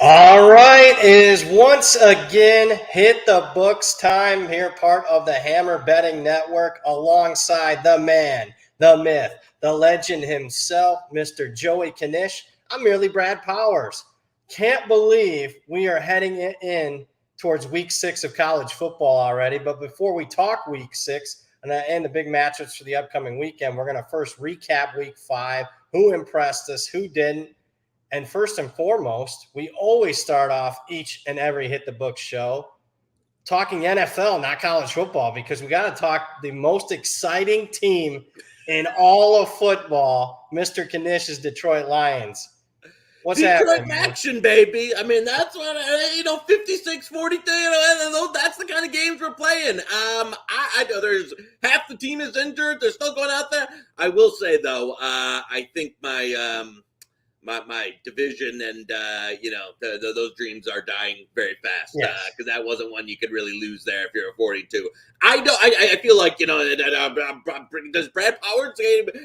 All right, it is once again hit the books time here, part of the Hammer Betting Network, alongside the man, the myth, the legend himself, Mr. Joey Knish. I'm merely Brad Powers. Can't believe we are heading in towards week 6 of college football already. But before we talk week 6 and the big matchups for the upcoming weekend, we're going to first recap week 5, who impressed us, who didn't. And first and foremost, we always start off each and every Hit the Book show talking NFL, not college football, because we got to talk the most exciting team in all of football, Mr. Knish's Detroit Lions. What's happening, man? Action, baby. I mean, that's what, 56-42, that's the kind of games we're playing. I know there's half the team is injured. They're still going out there. I will say, though, I think my division and those dreams are dying very fast, because that wasn't one you could really lose there if you're a 42. I feel like does Brad Powers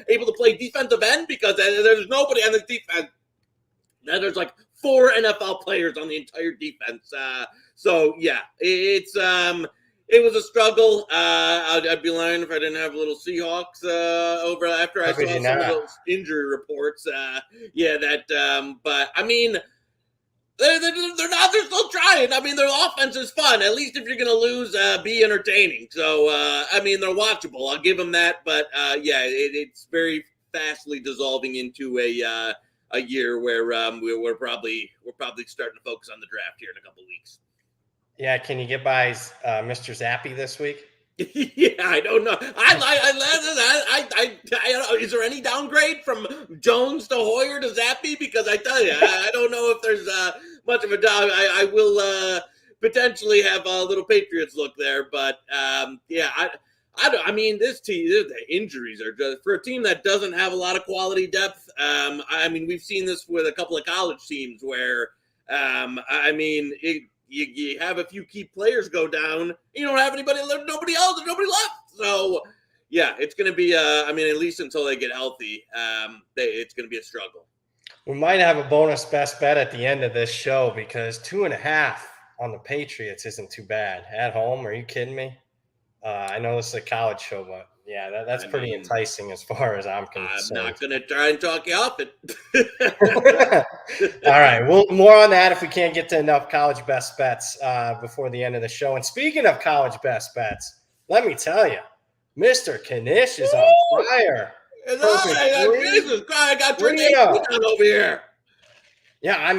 able to play defensive end, because there's nobody on the defense. There's like 4 NFL players on the entire defense. So yeah, it was a struggle. I'd be lying if I didn't have little Seahawks over after I saw some of those injury reports. But I mean, they're not. They're still trying. I mean, their offense is fun. At least if you're going to lose, be entertaining. So I mean, they're watchable. I'll give them that. But it's very fastly dissolving into a year where we're probably starting to focus on the draft here in a couple weeks. Yeah, can you get by Mr. Zappy this week? Yeah, I don't know. I is there any downgrade from Jones to Hoyer to Zappy? Because I tell you, I don't know if there's much of a doubt. I will potentially have a little Patriots look there, but I mean, this team, the injuries are just for a team that doesn't have a lot of quality depth. I mean, we've seen this with a couple of college teams where, you have a few key players go down. You don't have nobody left. So, yeah, it's going to be, at least until they get healthy, it's going to be a struggle. We might have a bonus best bet at the end of this show, because 2.5 on the Patriots isn't too bad. At home, are you kidding me? I know this is a college show, but yeah, that's pretty enticing as far as I'm concerned. I'm not going to try and talk you off it. All right. Well, more on that if we can't get to enough college best bets before the end of the show. And speaking of college best bets, let me tell you, Mr. Knish is on fire. Jesus Christ, I got 38 over here. Yeah,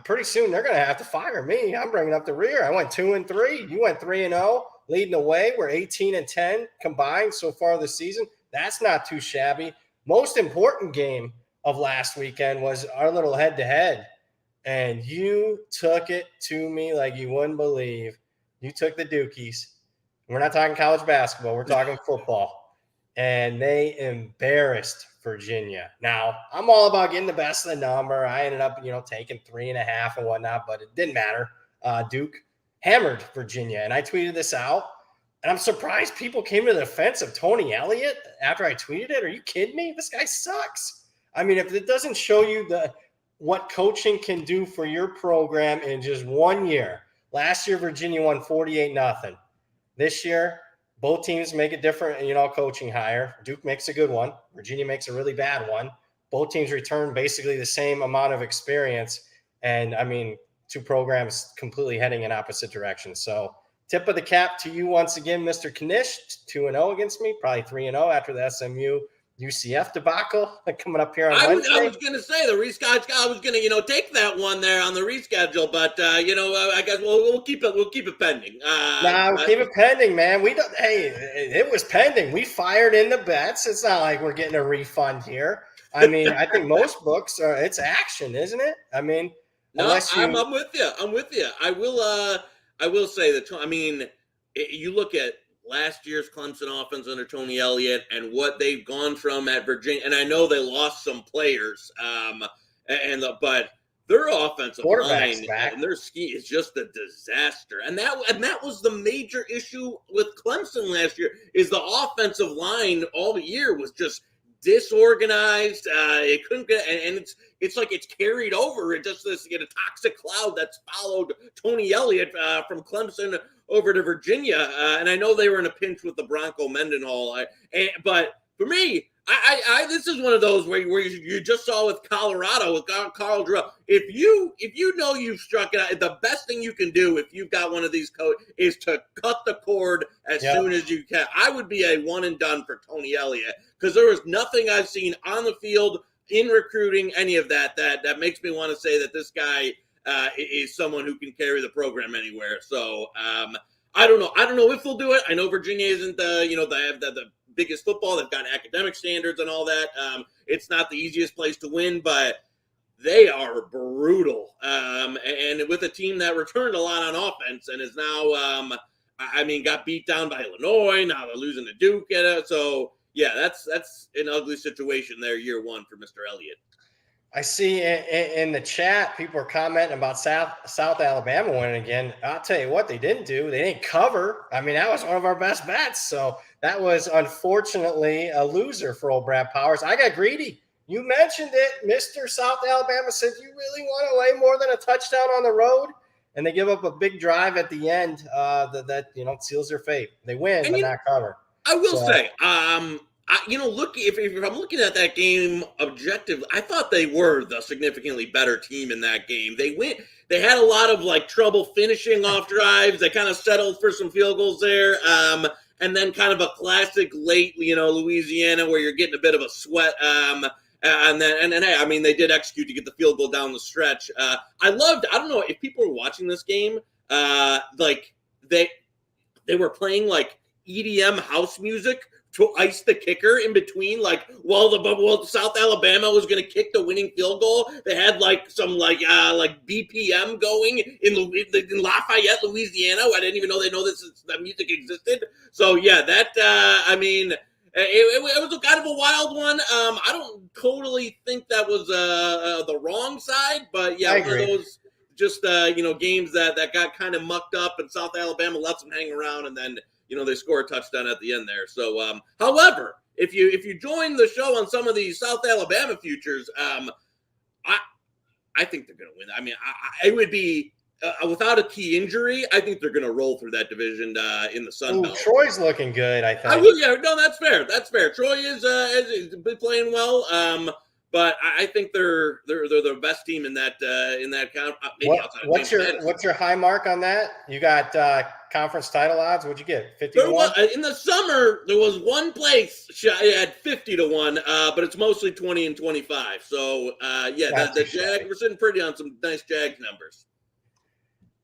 pretty soon they're going to have to fire me. I'm bringing up the rear. I went 2-3. You went 3-0. Leading the way. We're 18-10 combined so far this season. That's not too shabby. Most important game of last weekend was our little head-to-head, and you took it to me like you wouldn't believe. You took the Dukies. We're not talking college basketball. We're talking football. And they embarrassed Virginia. Now, I'm all about getting the best of the number. I ended up, taking 3.5 and whatnot, but it didn't matter. Duke hammered Virginia, and I tweeted this out, and I'm surprised people came to the defense of Tony Elliott after I tweeted it. Are you kidding me? This guy sucks. I mean, if it doesn't show you what coaching can do for your program in just 1 year. Last year, Virginia won 48-0. This year, Both teams make a different, coaching hire. Duke makes a good one. Virginia makes a really bad one. Both teams return basically the same amount of experience. And I mean, two programs completely heading in opposite directions. So tip of the cap to you once again, Mr. Knish, 2-0 against me, probably 3-0 after the SMU UCF debacle coming up here on Wednesday. I was going to say the reschedule. I was going to, take that one there on the reschedule, but I guess we'll keep it pending. Keep it pending, man. We don't. Hey, it was pending. We fired in the bets. It's not like we're getting a refund here. I mean, I think most books are. It's action, isn't it? I mean, no, I'm with you. I'm with you. I will say that. I mean, you look at last year's Clemson offense under Tony Elliott and what they've gone from at Virginia, and I know they lost some players, but their offensive line and their ski is just a disaster, and that was the major issue with Clemson last year. Is the offensive line all year was just disorganized. It couldn't get, and it's like it's carried over. It just this a toxic cloud that's followed Tony Elliott from Clemson over to Virginia, and I know they were in a pinch with the Bronco Mendenhall. But for me, I this is one of those where you just saw with Colorado with Carl Drill. If you know you've struck it out, the best thing you can do if you've got one of these is to cut the cord as soon as you can. I would be a one and done for Tony Elliott because there was nothing I've seen on the field in recruiting, any of that makes me want to say that this guy is someone who can carry the program anywhere. So I don't know. I don't know if they'll do it. I know Virginia isn't they have the biggest football. They've got academic standards and all that. It's not the easiest place to win, but they are brutal. And with a team that returned a lot on offense and is now, got beat down by Illinois. Now they're losing to Duke. So yeah, that's an ugly situation there, year one for Mr. Elliott. I see in the chat, people are commenting about South Alabama winning again. I'll tell you what they didn't do. They didn't cover. I mean, that was one of our best bets. So that was unfortunately a loser for old Brad Powers. I got greedy. You mentioned it. Mr. South Alabama said, you really want to way more than a touchdown on the road? And they give up a big drive at the end that seals their fate. They win, but not cover. I will say, if I'm looking at that game objectively, I thought they were the significantly better team in that game. They had a lot of trouble finishing off drives. They kind of settled for some field goals there. And then kind of a classic late, Louisiana where you're getting a bit of a sweat. And then hey, they did execute to get the field goal down the stretch. I don't know if people were watching this game, they were playing EDM house music to ice the kicker in between, while South Alabama was going to kick the winning field goal. They had some BPM going in Lafayette, Louisiana. I didn't even know that music existed. So yeah, that it was kind of a wild one. I don't totally think that was the wrong side, but yeah, one of those just games that got kind of mucked up, and South Alabama lets them hang around, and then they score a touchdown at the end there. So, however, if you join the show on some of these South Alabama futures, I think they're going to win. It would be without a key injury. I think they're going to roll through that division in the Sun Belt. Troy's looking good. I think. That's fair. That's fair. Troy is been playing well. But I think they're the best team in that count. What's your high mark on that? You got conference title odds. What'd you get? 50-1? In the summer, there was one place at 50-1, but it's mostly 20 and 25. So the Jag, we're sitting pretty on some nice Jag numbers.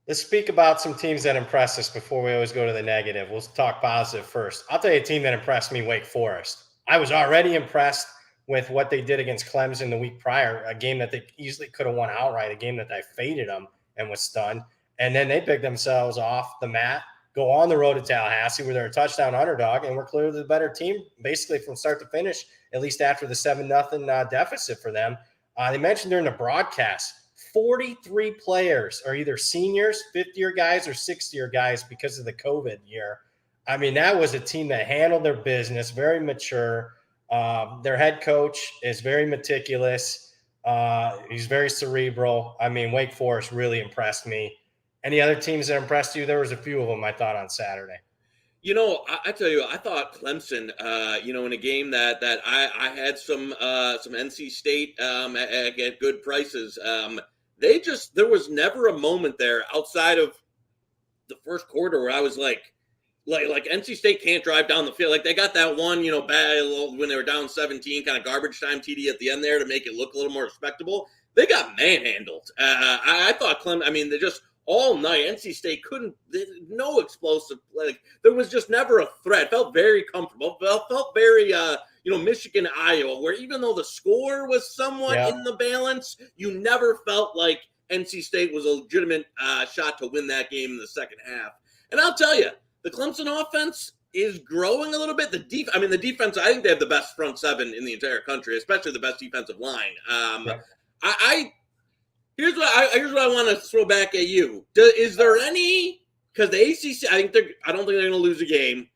Let's speak about some teams that impress us before we always go to the negative. We'll talk positive first. I'll tell you a team that impressed me, Wake Forest. I was already impressed with what they did against Clemson the week prior, a game that they easily could have won outright, a game that I faded them and was stunned. And then they picked themselves off the mat, go on the road to Tallahassee where they're a touchdown underdog, and we're clearly the better team basically from start to finish, at least after the 7-0 deficit for them. They mentioned during the broadcast, 43 players are either seniors, fifth-year guys, or sixth-year guys because of the COVID year. That was a team that handled their business, very mature. Their head coach is very meticulous. He's very cerebral. Wake Forest really impressed me. Any other teams that impressed you? There was a few of them I thought on Saturday. I tell you, I thought Clemson, in a game that I had some NC State at good prices. There was never a moment there outside of the first quarter where I was like NC State can't drive down the field. Like they got that one, bad when they were down 17, kind of garbage time TD at the end there to make it look a little more respectable. They got manhandled. I thought Clemson. I mean, they just all night NC State couldn't. No explosive. Like there was just never a threat. Felt very comfortable. Felt very. Michigan, Iowa, where even though the score was somewhat in the balance, you never felt like NC State was a legitimate shot to win that game in the second half. And I'll tell you, the Clemson offense is growing a little bit. The defense, I think they have the best front seven in the entire country, especially the best defensive line. Here's what I want to throw back at you. Is there any, because the ACC, I don't think they're going to lose a game.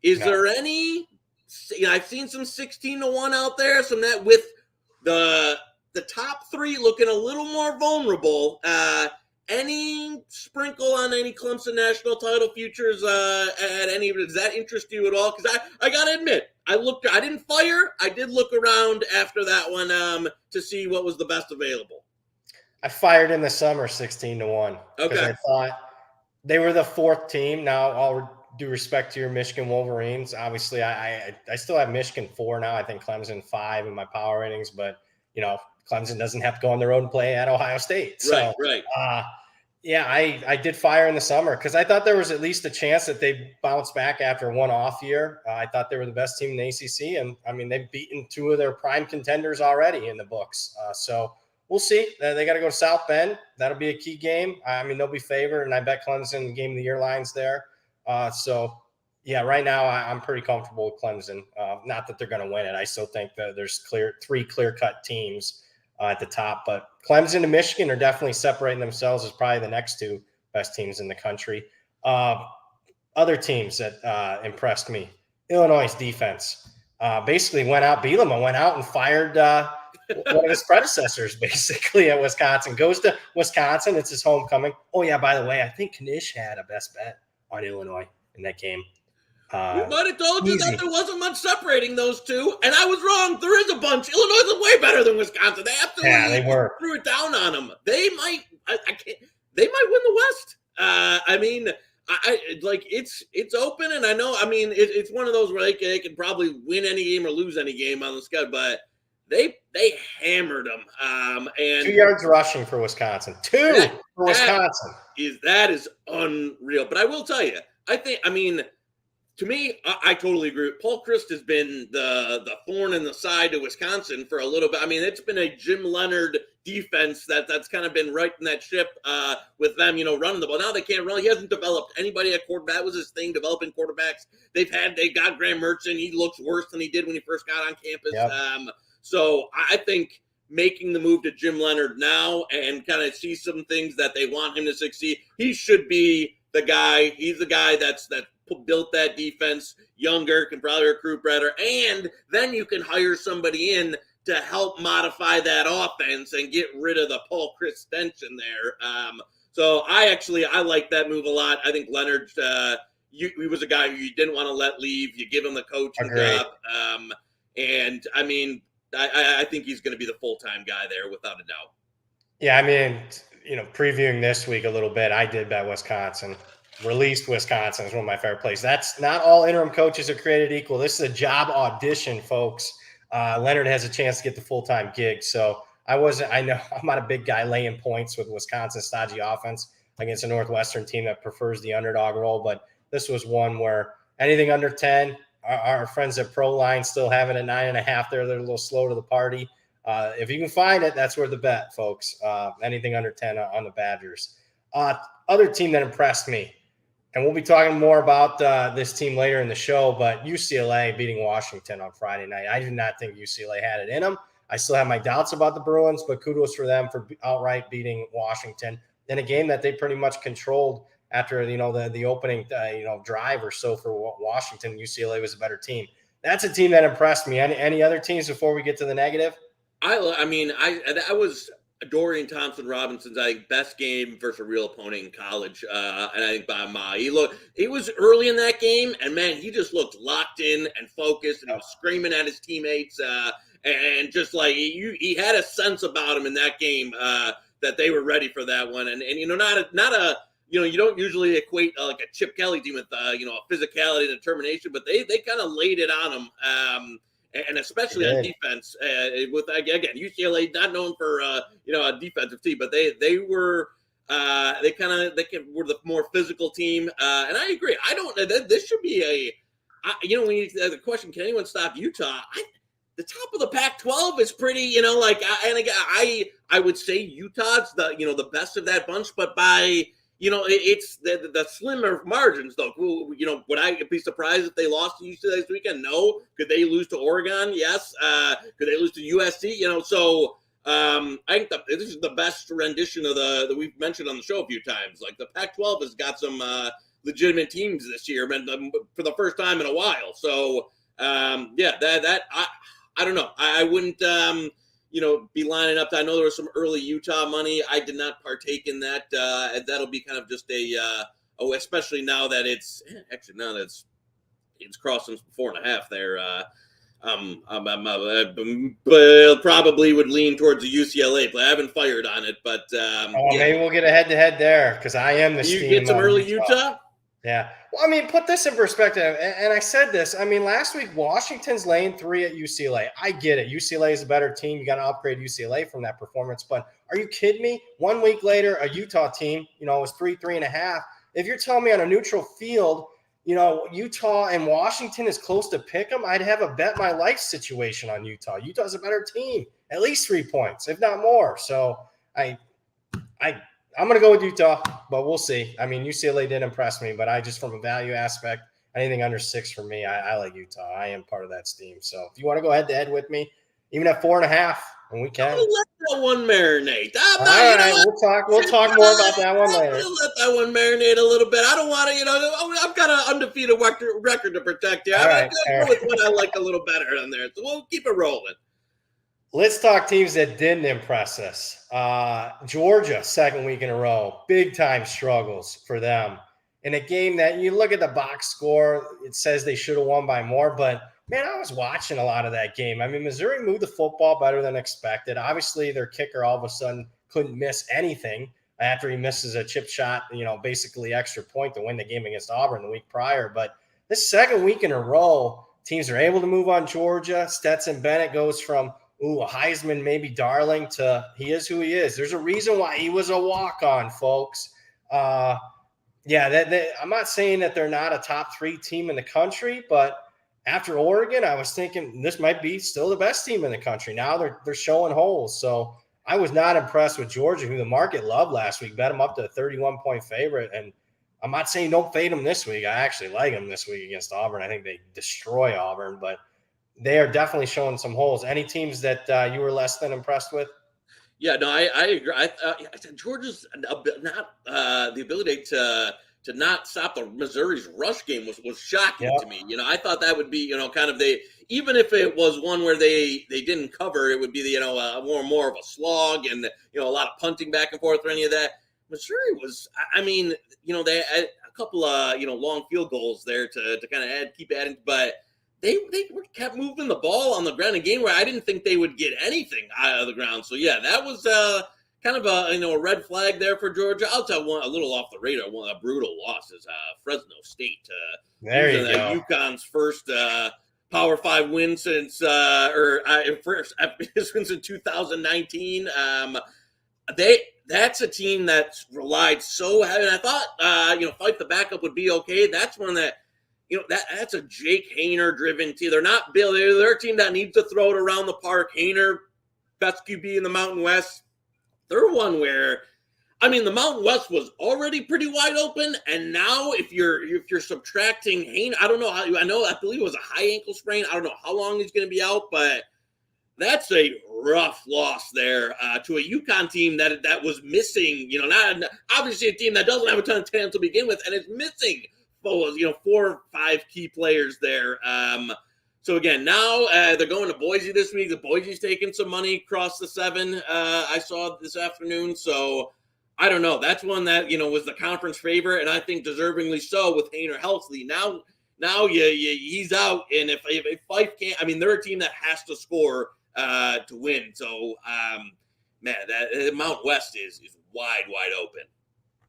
Is there any, I've seen some 16-1 out there, some that with the top three looking a little more vulnerable. Any sprinkle on any Clemson national title futures at any? Does that interest you at all? Because I gotta admit, I didn't fire. I did look around after that one to see what was the best available. I fired in the summer 16-1. Okay. I thought they were the fourth team. Now, all due respect to your Michigan Wolverines, obviously I still have Michigan 4 now. I think Clemson 5 in my power ratings, but Clemson doesn't have to go on the road and play at Ohio State. So, right. I did fire in the summer because I thought there was at least a chance that they'd bounce back after one off year. I thought they were the best team in the ACC, and I mean they've beaten 2 of their prime contenders already in the books. So we'll see. They got to go to South Bend. That'll be a key game. I mean they'll be favored, and I bet Clemson game of the year lines there. Right now I'm pretty comfortable with Clemson. Not that they're going to win it. I still think that there's 3 clear-cut teams at the top, but Clemson and Michigan are definitely separating themselves as probably the next 2 best teams in the country. Other teams that impressed me, Illinois' defense basically Bielema went out and fired one of his predecessors basically at Wisconsin. Goes to Wisconsin. It's his homecoming. Oh, yeah, by the way, I think Knish had a best bet on Illinois in that game. We might have told you that there wasn't much separating those two, and I was wrong. There is a bunch. Illinois is way better than Wisconsin. They absolutely threw it down on them. They might. They might win the West. It's open, and I know. I mean, it's one of those where they can probably win any game or lose any game on the schedule, but they hammered them. And 2 yards rushing for Wisconsin. 2 for Wisconsin. That is unreal. But I will tell you, to me, I totally agree. Paul Chryst has been the thorn in the side to Wisconsin for a little bit. I mean, it's been a Jim Leonard defense that's kind of been righting that ship with them, running the ball. Now they can't run. He hasn't developed anybody at quarterback. That was his thing, developing quarterbacks. They got Graham Merchant. He looks worse than he did when he first got on campus. Yep. So I think making the move to Jim Leonard now and kind of see some things that they want him to succeed, he should be the guy. He's the guy that built that defense, younger, can probably recruit better, and then you can hire somebody in to help modify that offense and get rid of the Paul Chryst tension there. So I like that move a lot. I think Leonard, he was a guy who you didn't want to let leave. You give him the coaching job, and I mean, I think he's going to be the full-time guy there without a doubt. Yeah, I mean, previewing this week a little bit, I did bet Wisconsin. Released Wisconsin is one of my favorite plays. That's not all interim coaches are created equal. This is a job audition, folks. Leonard has a chance to get the full-time gig. So I know I'm not a big guy laying points with Wisconsin's stodgy offense against a Northwestern team that prefers the underdog role. But this was one where anything under 10, our friends at ProLine still have it at 9.5 there. They're a little slow to the party. If you can find it, that's worth the bet, folks. Anything under 10 on the Badgers. Other team that impressed me, and we'll be talking more about this team later in the show, but UCLA beating Washington on Friday night. I did not think UCLA had it in them. I still have my doubts about the Bruins, but kudos for them for outright beating Washington in a game that they pretty much controlled after, the opening, drive or so for Washington. UCLA was a better team. That's a team that impressed me. Any other teams before we get to the negative? I was Dorian Thompson-Robinson's, I think, best game versus a real opponent in college. And I think by a mile. He was early in that game, and man, he just looked locked in and focused, and he was screaming at his teammates, and just like he had a sense about him in that game that they were ready for that one. And not a you don't usually equate like a Chip Kelly team with a physicality and determination, but they kind of laid it on him. And especially on defense, with again UCLA not known for a defensive team, but they were they were the more physical team, and I agree. I don't. This should be when you the question, can anyone stop Utah? The top of the Pac-12 is pretty, and again, I would say Utah's the best of that bunch, but by it's the slimmer margins, though. Would I be surprised if they lost to UCLA this weekend? No. Could they lose to Oregon? Yes. Could they lose to USC? So I think this is the best rendition of that we've mentioned on the show a few times. Like the Pac-12 has got some legitimate teams this year, for the first time in a while. So I don't know. I wouldn't. Be lining up. I know there was some early Utah money. I did not partake in that. And that'll be kind of just especially now that it's crossing 4.5 there. But probably would lean towards the UCLA, but I haven't fired on it. But maybe we'll get a head-to-head there because I am the you steam. Get some early Utah. Yeah. Well, put this in perspective, and I said this. Last week, Washington's laying 3 at UCLA. I get it. UCLA is a better team. You got to upgrade UCLA from that performance. But are you kidding me? 1 week later, a Utah team, was 3.5. If you're telling me on a neutral field, Utah and Washington is close to pick them, I'd have a bet my life situation on Utah. Utah's a better team, at least 3 points, if not more. So I'm going to go with Utah, but we'll see. UCLA did impress me, but from a value aspect, anything under 6 for me, I like Utah. I am part of that steam. So if you want to go head-to-head with me, even at 4.5, and we can. I'll let that one marinate. All right, we'll talk more about that one later. I'll let that one marinate a little bit. I don't want to, I've got an undefeated record to protect here. I'm going to go with what I like a little better on there. So we'll keep it rolling. Let's talk teams that didn't impress us. Georgia, 2nd week in a row. Big-time struggles for them. In a game that you look at the box score, it says they should have won by more. But, man, I was watching a lot of that game. Missouri moved the football better than expected. Obviously, their kicker all of a sudden couldn't miss anything after he misses a chip shot, basically extra point to win the game against Auburn the week prior. But this 2nd week in a row, teams are able to move on Georgia. Stetson Bennett goes from – a Heisman maybe darling to he is who he is. There's a reason why he was a walk-on, folks. I'm not saying that they're not a top 3 team in the country, but after Oregon, I was thinking this might be still the best team in the country. Now they're showing holes. So I was not impressed with Georgia, who the market loved last week. Bet them up to a 31-point favorite. And I'm not saying don't fade them this week. I actually like them this week against Auburn. I think they destroy Auburn, but they are definitely showing some holes. Any teams that you were less than impressed with? Yeah, no, I agree. I said Georgia's not the ability to not stop the Missouri's rush game was shocking to me. I thought that would be kind of even if it was one where they didn't cover, it would be more of a slog and a lot of punting back and forth or any of that. Missouri was, they had a couple of long field goals there to kind of keep adding, but. They kept moving the ball on the ground in a game where I didn't think they would get anything out of the ground. So, that was kind of a red flag there for Georgia. I'll tell one a little off the radar. One a brutal loss is Fresno State. There you go. UConn's first Power 5 win since since 2019. That's a team that's relied so heavy. And I thought fight the backup would be okay. That's one that. That's a Jake Haener driven team. They're not Bill. They're a team that needs to throw it around the park. Haener, best QB in the Mountain West. They're one where, the Mountain West was already pretty wide open, and now if you're subtracting Haener, I don't know how. I believe it was a high ankle sprain. I don't know how long he's going to be out, but that's a rough loss there to a UConn team that was missing. Not obviously a team that doesn't have a ton of talent to begin with, and it's missing. 4 or 5 key players there. So again, now they're going to Boise this week. The Boise's taking some money across the 7. I saw this afternoon. So I don't know. That's one that was the conference favorite, and I think deservingly so with Hayner healthy. Now he's out, and if Fife can't, I mean, they're a team that has to score to win. So man, that Mount West is wide open.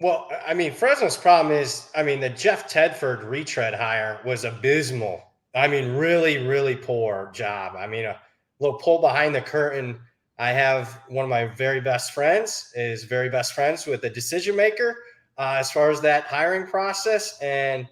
Well, I mean, Fresno's problem is, I mean, the Jeff Tedford retread hire was abysmal. I mean, really, really poor job. I mean, a little pull behind the curtain. I have one of my very best friends with the decision maker as far as that hiring process. And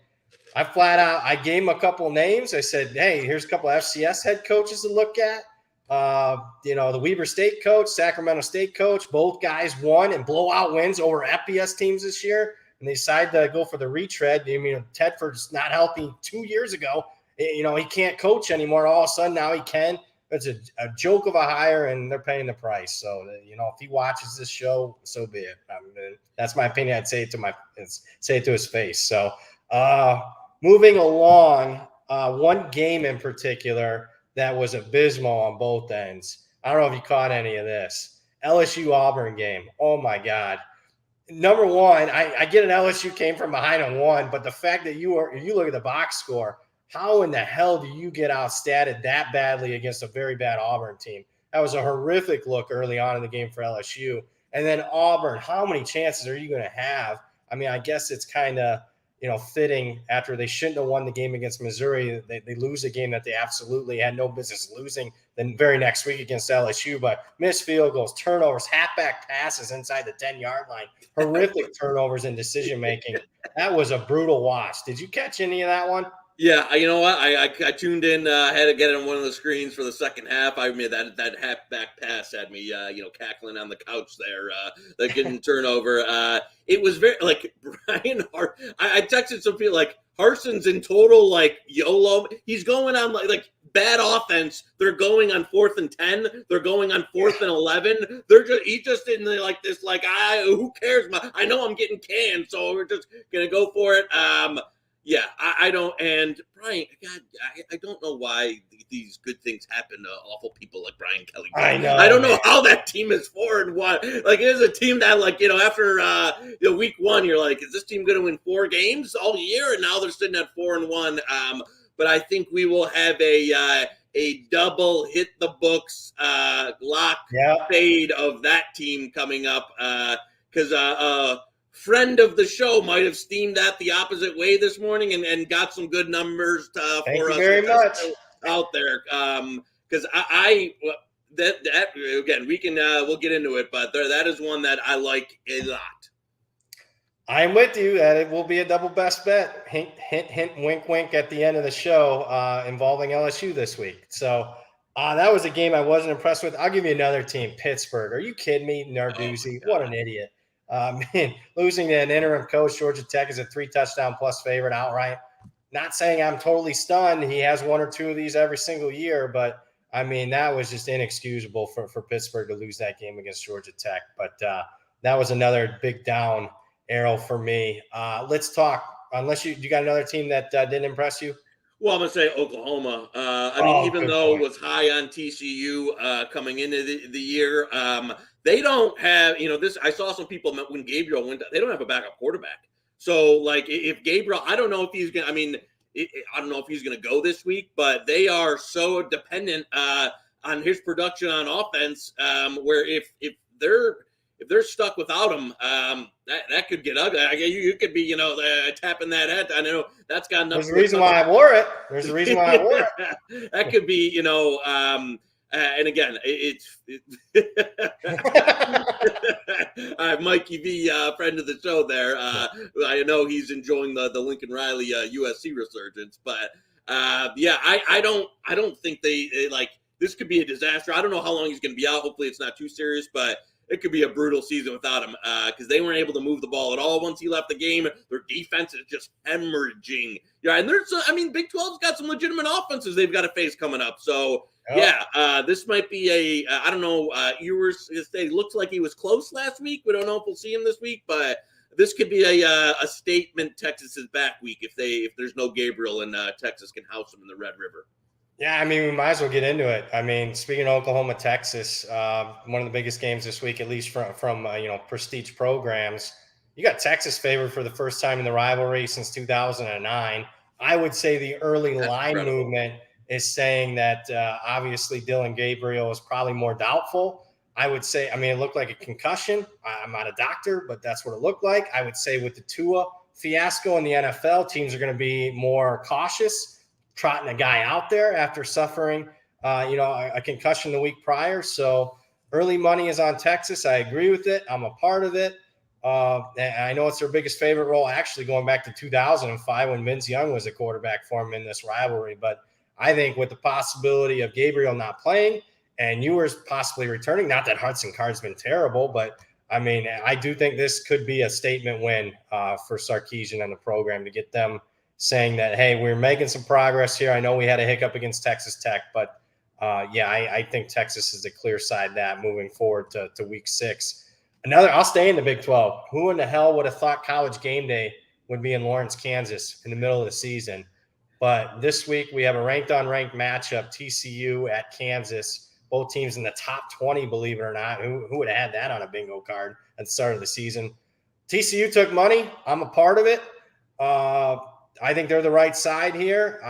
I gave him a couple names. I said, hey, here's a couple FCS head coaches to look at. The Weber State coach, Sacramento State coach, both guys won and blowout wins over FBS teams this year. And they decided to go for the retread. I mean, Tedford's not healthy 2 years ago. He can't coach anymore. All of a sudden now he can. It's a joke of a hire, and they're paying the price. So, if he watches this show, so be it. I mean, that's my opinion. I'd say it to his face. So, moving along, one game in particular that was abysmal on both ends. I don't know if you caught any of this. LSU Auburn game. Oh my God. Number one, I get an LSU came from behind and won, but the fact that you look at the box score, how in the hell do you get outstatted that badly against a very bad Auburn team? That was a horrific look early on in the game for LSU. And then Auburn, how many chances are you going to have? I mean, I guess it's kind of, fitting after they shouldn't have won the game against Missouri. They lose a game that they absolutely had no business losing the very next week against LSU, but missed field goals, turnovers, halfback passes inside the 10-yard line, horrific turnovers in decision-making. That was a brutal watch. Did you catch any of that one? Yeah, you know what? I tuned in, had to get on one of the screens for the second half. I mean, that halfback pass had me, cackling on the couch there, like getting turnover. It was very, like, Brian Hart. I texted some people, like, Harson's in total, like, YOLO. He's going on, like bad offense. They're going on 4th and 10. They're going on 4th and 11. He just in the, like, this, like, who cares? I know I'm getting canned, so we're just going to go for it. Yeah, I don't, and Brian, God, I don't know why these good things happen to awful people like Brian Kelly. I know. I don't know how that team is 4-1. Like, it is a team that, like, after week 1, you're like, is this team going to win 4 games all year? And now they're sitting at 4-1. But I think we will have a double hit the books lock fade of that team coming up because friend of the show might have steamed that the opposite way this morning and got some good numbers for us very much out there. Because that again, we can we'll get into it, but that is one that I like a lot. I'm with you that it will be a double best bet. Hint, hint, hint, wink, wink at the end of the show involving LSU this week. So that was a game I wasn't impressed with. I'll give you another team, Pittsburgh. Are you kidding me? Narduzzi, what an idiot. Losing to an interim coach, Georgia Tech is a 3-touchdown plus favorite outright. Not saying I'm totally stunned. He has 1 or 2 of these every single year, but I mean, that was just inexcusable for Pittsburgh to lose that game against Georgia Tech. But that was another big down arrow for me. Let's talk, unless you got another team that didn't impress you. Well, I'm going to say Oklahoma. Even though it was high on TCU coming into the year, they don't have, this. I saw some people when Gabriel went, they don't have a backup quarterback. So, like, if Gabriel, I don't know if he's going to, I don't know if he's going to go this week, but they are so dependent on his production on offense where if they're stuck without him, that could get ugly. You could be, tapping that head. I know that's got enough. There's a reason why I wore it. That could be, and again, Mikey V, friend of the show there. I know he's enjoying the Lincoln Riley USC resurgence, but I don't think they like this could be a disaster. I don't know how long he's going to be out. Hopefully, it's not too serious, but it could be a brutal season without him because they weren't able to move the ball at all once he left the game. Their defense is just hemorrhaging. Yeah, and Big 12's got some legitimate offenses they've got to face coming up. So, this might be I don't know. It looks like he was close last week. We don't know if we'll see him this week, but this could be a statement Texas is back week if there's no Gabriel and Texas can house him in the Red River. Yeah, I mean, we might as well get into it. I mean, speaking of Oklahoma, Texas, one of the biggest games this week, at least from prestige programs. You got Texas favored for the first time in the rivalry since 2009. I would say the early That's line incredible. movement is saying that obviously Dylan Gabriel is probably more doubtful. I would say, I mean, it looked like a concussion. I'm not a doctor, but that's what it looked like. I would say with the Tua fiasco in the NFL, teams are going to be more cautious trotting a guy out there after suffering, a concussion the week prior. So early money is on Texas. I agree with it. I'm a part of it. And I know it's their biggest favorite role, actually going back to 2005 when Vince Young was a quarterback for him in this rivalry. But I think with the possibility of Gabriel not playing and Ewers possibly returning, not that Hudson Card's been terrible, but I mean, I do think this could be a statement win for Sarkisian and the program to get them saying that, hey, we're making some progress here. I know we had a hiccup against Texas Tech, but I think Texas is the clear side that moving forward to week 6. I'll stay in the Big 12. Who in the hell would have thought College Game Day would be in Lawrence, Kansas in the middle of the season? But this week we have a ranked on ranked matchup, TCU at Kansas. Both teams in the top 20, believe it or not. Who would have had that on a bingo card at the start of the season? TCU took money. I'm a part of it. I think they're the right side here.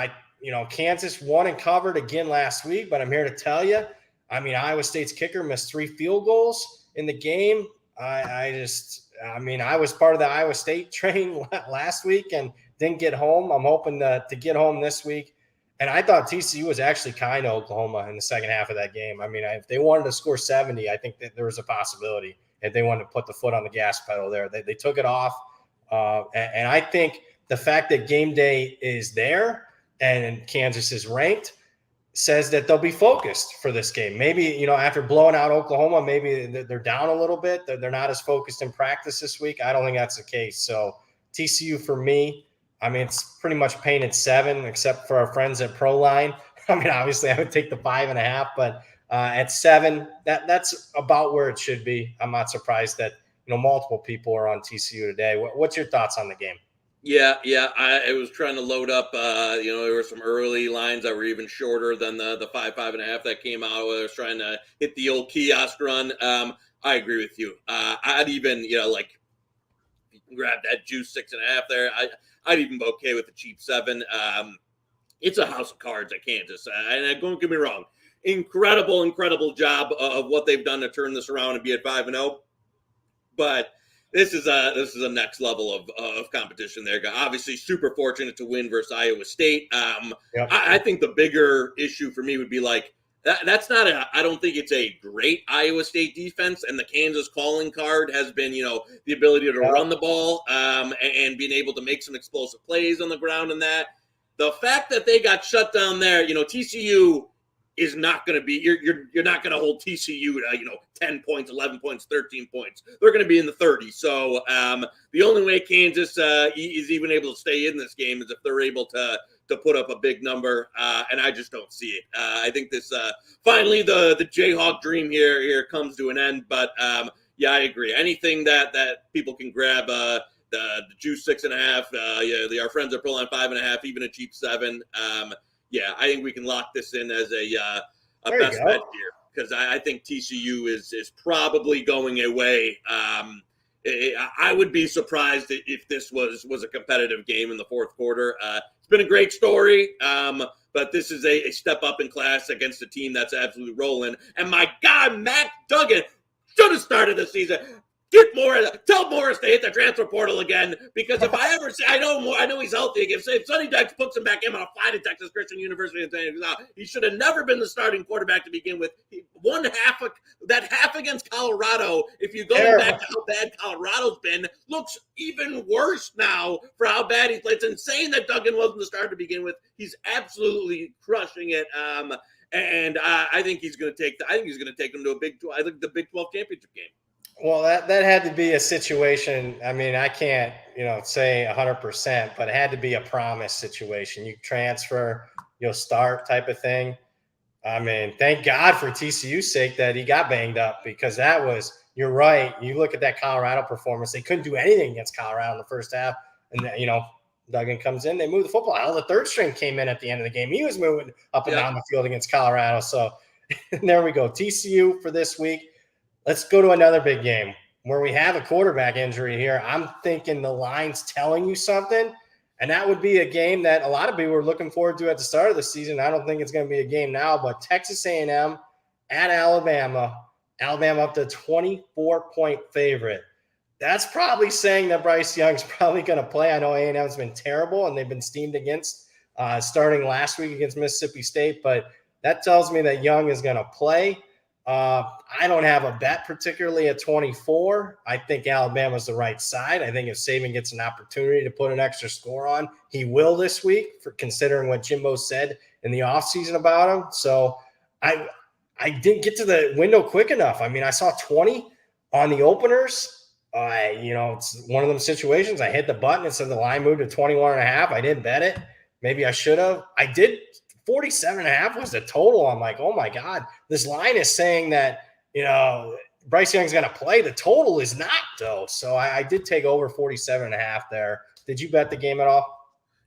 Kansas won and covered again last week, but I'm here to tell you, I mean, Iowa State's kicker missed 3 field goals in the game. I was part of the Iowa State train last week and didn't get home. I'm hoping to get home this week. And I thought TCU was actually kind of Oklahoma in the second half of that game. I mean, if they wanted to score 70, I think that there was a possibility if they wanted to put the foot on the gas pedal there. They took it off. And I think the fact that game day is there and Kansas is ranked says that they'll be focused for this game. Maybe, after blowing out Oklahoma, maybe they're down a little bit. They're not as focused in practice this week. I don't think that's the case. So TCU for me, I mean, it's pretty much painted 7, except for our friends at Proline. I mean, obviously I would take the 5.5, but at 7, that's about where it should be. I'm not surprised that, multiple people are on TCU today. What's your thoughts on the game? Yeah. I was trying to load up. There were some early lines that were even shorter than the 5.5 that came out. Where I was trying to hit the old kiosk run. I agree with you. I'd even, grab that juice 6.5 there. I'd even be okay with the cheap 7. It's a house of cards at Kansas, and don't get me wrong, incredible job of what they've done to turn this around and be at 5-0. But this is a next level of competition there. Obviously, super fortunate to win versus Iowa State. Yep. I think the bigger issue for me would be like that's not I don't think it's a great Iowa State defense, and the Kansas calling card has been the ability to run the ball and being able to make some explosive plays on the ground. And that the fact that they got shut down there, TCU is not going to be you're not going to hold TCU to 10 points, 11 points, 13 points. They're going to be in the 30s. So the only way Kansas is even able to stay in this game is if they're able to put up a big number, and I just don't see it. I think this finally the Jayhawk dream here comes to an end. But yeah, I agree. Anything that people can grab. The juice 6.5, our friends are pulling 5.5, even a cheap 7. Yeah, I think we can lock this in as a best bet here because I think TCU is probably going away. I would be surprised if this was a competitive game in the fourth quarter. It's been a great story, but this is a step up in class against a team that's absolutely rolling. And my God, Matt Duggan should have started the season. Tell Morris to hit the transfer portal again, because if I ever say, I know he's healthy. If Sonny Dykes puts him back in on a fly to Texas Christian University and saying he should have never been the starting quarterback to begin with. He won half against Colorado. If you go back to how bad Colorado's been, looks even worse now for how bad he played. It's insane that Duggan wasn't the starter to begin with. He's absolutely crushing it. And I think he's going to take them to the Big 12 championship game. Well, that had to be a situation. I mean, I can't, say 100%, but it had to be a promise situation. You transfer, you'll start type of thing. I mean, thank God for TCU's sake that he got banged up, because you're right. You look at that Colorado performance, they couldn't do anything against Colorado in the first half. And, Duggan comes in, they move the football. Hell, the third string came in at the end of the game. He was moving up and down the field against Colorado. So there we go. TCU for this week. Let's go to another big game where we have a quarterback injury here. I'm thinking the line's telling you something, and that would be a game that a lot of people were looking forward to at the start of the season. I don't think it's going to be a game now, but Texas A&M at Alabama. Alabama up to 24-point favorite. That's probably saying that Bryce Young's probably going to play. I know A&M's been terrible, and they've been steamed against starting last week against Mississippi State, but that tells me that Young is going to play. I don't have a bet particularly at 24. I think Alabama's the right side. I think if Saban gets an opportunity to put an extra score on, he will this week, for considering what Jimbo said in the offseason about him. So I didn't get to the window quick enough. I mean, I saw 20 on the openers. It's one of them situations. I hit the button. It said the line moved to 21.5. I didn't bet it. Maybe I should have. I did. 47.5 was the total. I'm like, oh my God, this line is saying that, Bryce Young's going to play. The total is not, though. So I did take over 47.5 there. Did you bet the game at all?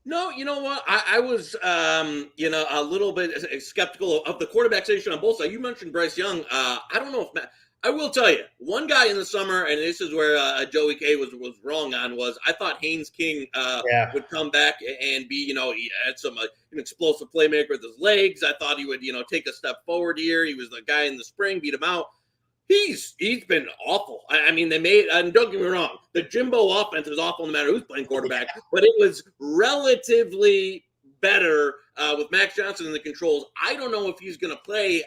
No, you know what? I was, a little bit skeptical of the quarterback situation on both sides. You mentioned Bryce Young. I don't know if I will tell you, one guy in the summer, and this is where Joey K was wrong on, was I thought Haynes King would come back and be, he had some an explosive playmaker with his legs. I thought he would, take a step forward here. He was the guy in the spring, beat him out. He's been awful. I mean, and don't get me wrong, the Jimbo offense is awful no matter who's playing quarterback, but it was relatively better with Max Johnson in the controls. I don't know if he's going to play.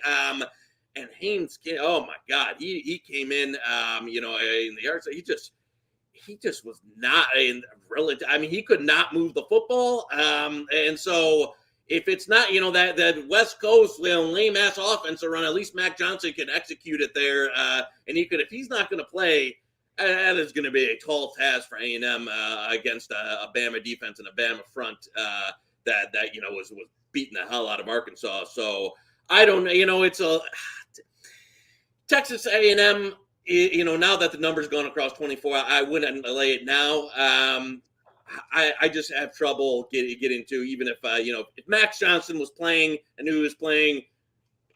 And Haynes, oh my God, he came in, in the yards. He just was not relative. I mean, he could not move the football. And so if it's not, that West Coast lame ass offense to run, at least Mac Johnson can execute it there. And he could, if he's not going to play, that is going to be a tall task for A&M against a Bama defense and a Bama front that was beating the hell out of Arkansas. So I don't know. It's a Texas A&M. Now that the number's gone across 24, I wouldn't lay it now. I just have trouble getting to, even if if Max Johnson was playing and who was playing,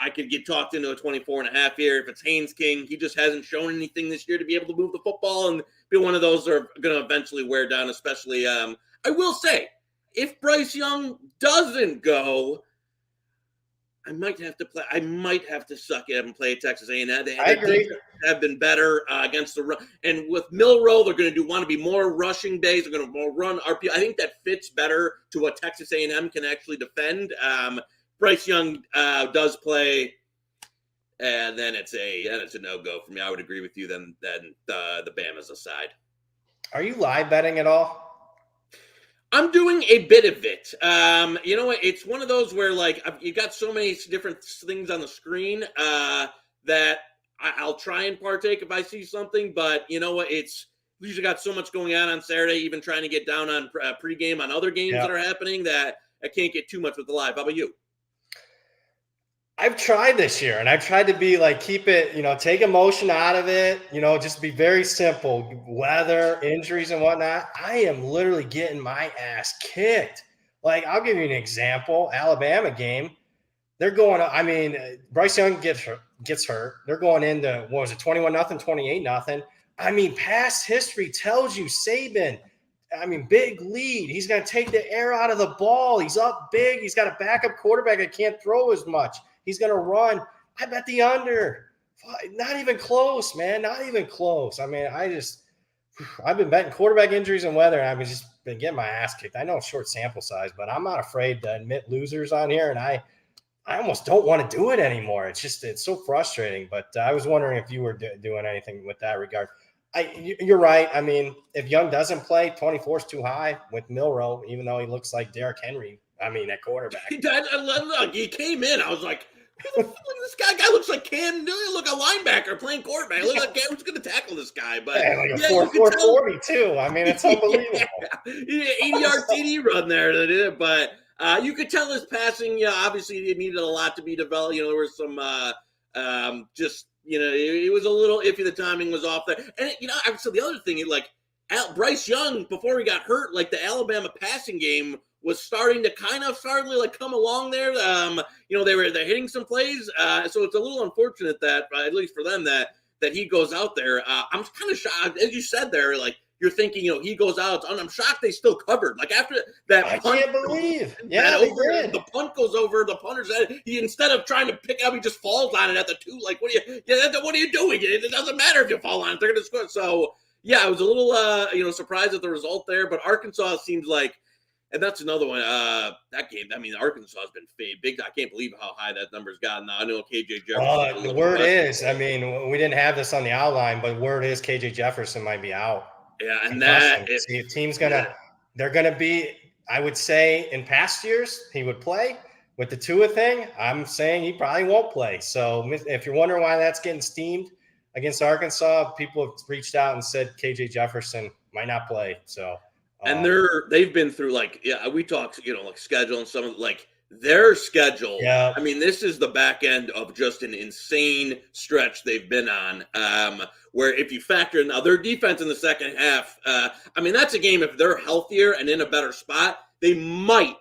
I could get talked into a 24.5 here. If it's Haynes King, he just hasn't shown anything this year to be able to move the football, and be one of those that are going to eventually wear down. Especially, I will say, if Bryce Young doesn't go, I might have to play. I might have to suck it up and play Texas A&M. I agree. Have been better against the run, and with Milroe, they're going to want to be more rushing days. They're going to run RP. I think that fits better to what Texas A&M can actually defend. Bryce Young does play, and then it's a no-go for me. I would agree with you. Then the Bama's aside. Are you live betting at all? I'm doing a bit of it. You know what? It's one of those where you got so many different things on the screen that I'll try and partake if I see something. But you know what? It's usually got so much going on Saturday, even trying to get down on pregame on other games that are happening, that I can't get too much with the live. How about you? I've tried this year, and I've tried to be keep it, take emotion out of it, just be very simple. Weather, injuries, and whatnot. I am literally getting my ass kicked. I'll give you an example. Alabama game. They're going, Bryce Young gets hurt. They're going into, 21-0, 28-0. I mean, past history tells you Saban, big lead. He's going to take the air out of the ball. He's up big. He's got a backup quarterback that can't throw as much. He's going to run. I bet the under. Not even close, man. Not even close. I've been betting quarterback injuries and weather, and I've just been getting my ass kicked. I know it's short sample size, but I'm not afraid to admit losers on here, and I almost don't want to do it anymore. It's so frustrating. But I was wondering if you were doing anything with that regard. You're right. If Young doesn't play, 24 is too high with Milroe, even though he looks like Derrick Henry. At quarterback. Look, he came in. I was like, look at this guy looks like Cam Newton, a linebacker playing quarterback. Look like who's going to tackle this guy? But a 4.40 too. It's unbelievable. 80-yard TD run there. But you could tell his passing. Obviously, it needed a lot to be developed. There was some it was a little iffy. The timing was off there. And so the other thing, Bryce Young, before he got hurt, like the Alabama passing game was starting to like come along there. They're hitting some plays. So it's a little unfortunate that, at least for them, that he goes out there. I'm kind of shocked, as you said there, like you're thinking, he goes out. I'm shocked they still covered. Like after that I punt, can't believe. Yeah, they did. the punt goes over the punter's head. He, instead of trying to pick up, he just falls on it at the 2. Like, what are you doing? It doesn't matter if you fall on it. They're going to score. So yeah, I was a little surprised at the result there, but Arkansas seems like, and that's another one. That game, I mean, Arkansas has been big. I can't believe how high that number's gotten now. I know KJ Jefferson. The word is, I mean, we didn't have this on the outline, but word is KJ Jefferson might be out. Yeah, and see, a team's they're gonna be. I would say in past years he would play. With the Tua thing, I'm saying he probably won't play. So if you're wondering why that's getting steamed against Arkansas, people have reached out and said KJ Jefferson might not play. So. And they've been through we talked, like schedule and some of their schedule. Yeah. I mean, this is the back end of just an insane stretch they've been on. Where if you factor in now their defense in the second half, I mean, that's a game if they're healthier and in a better spot, they might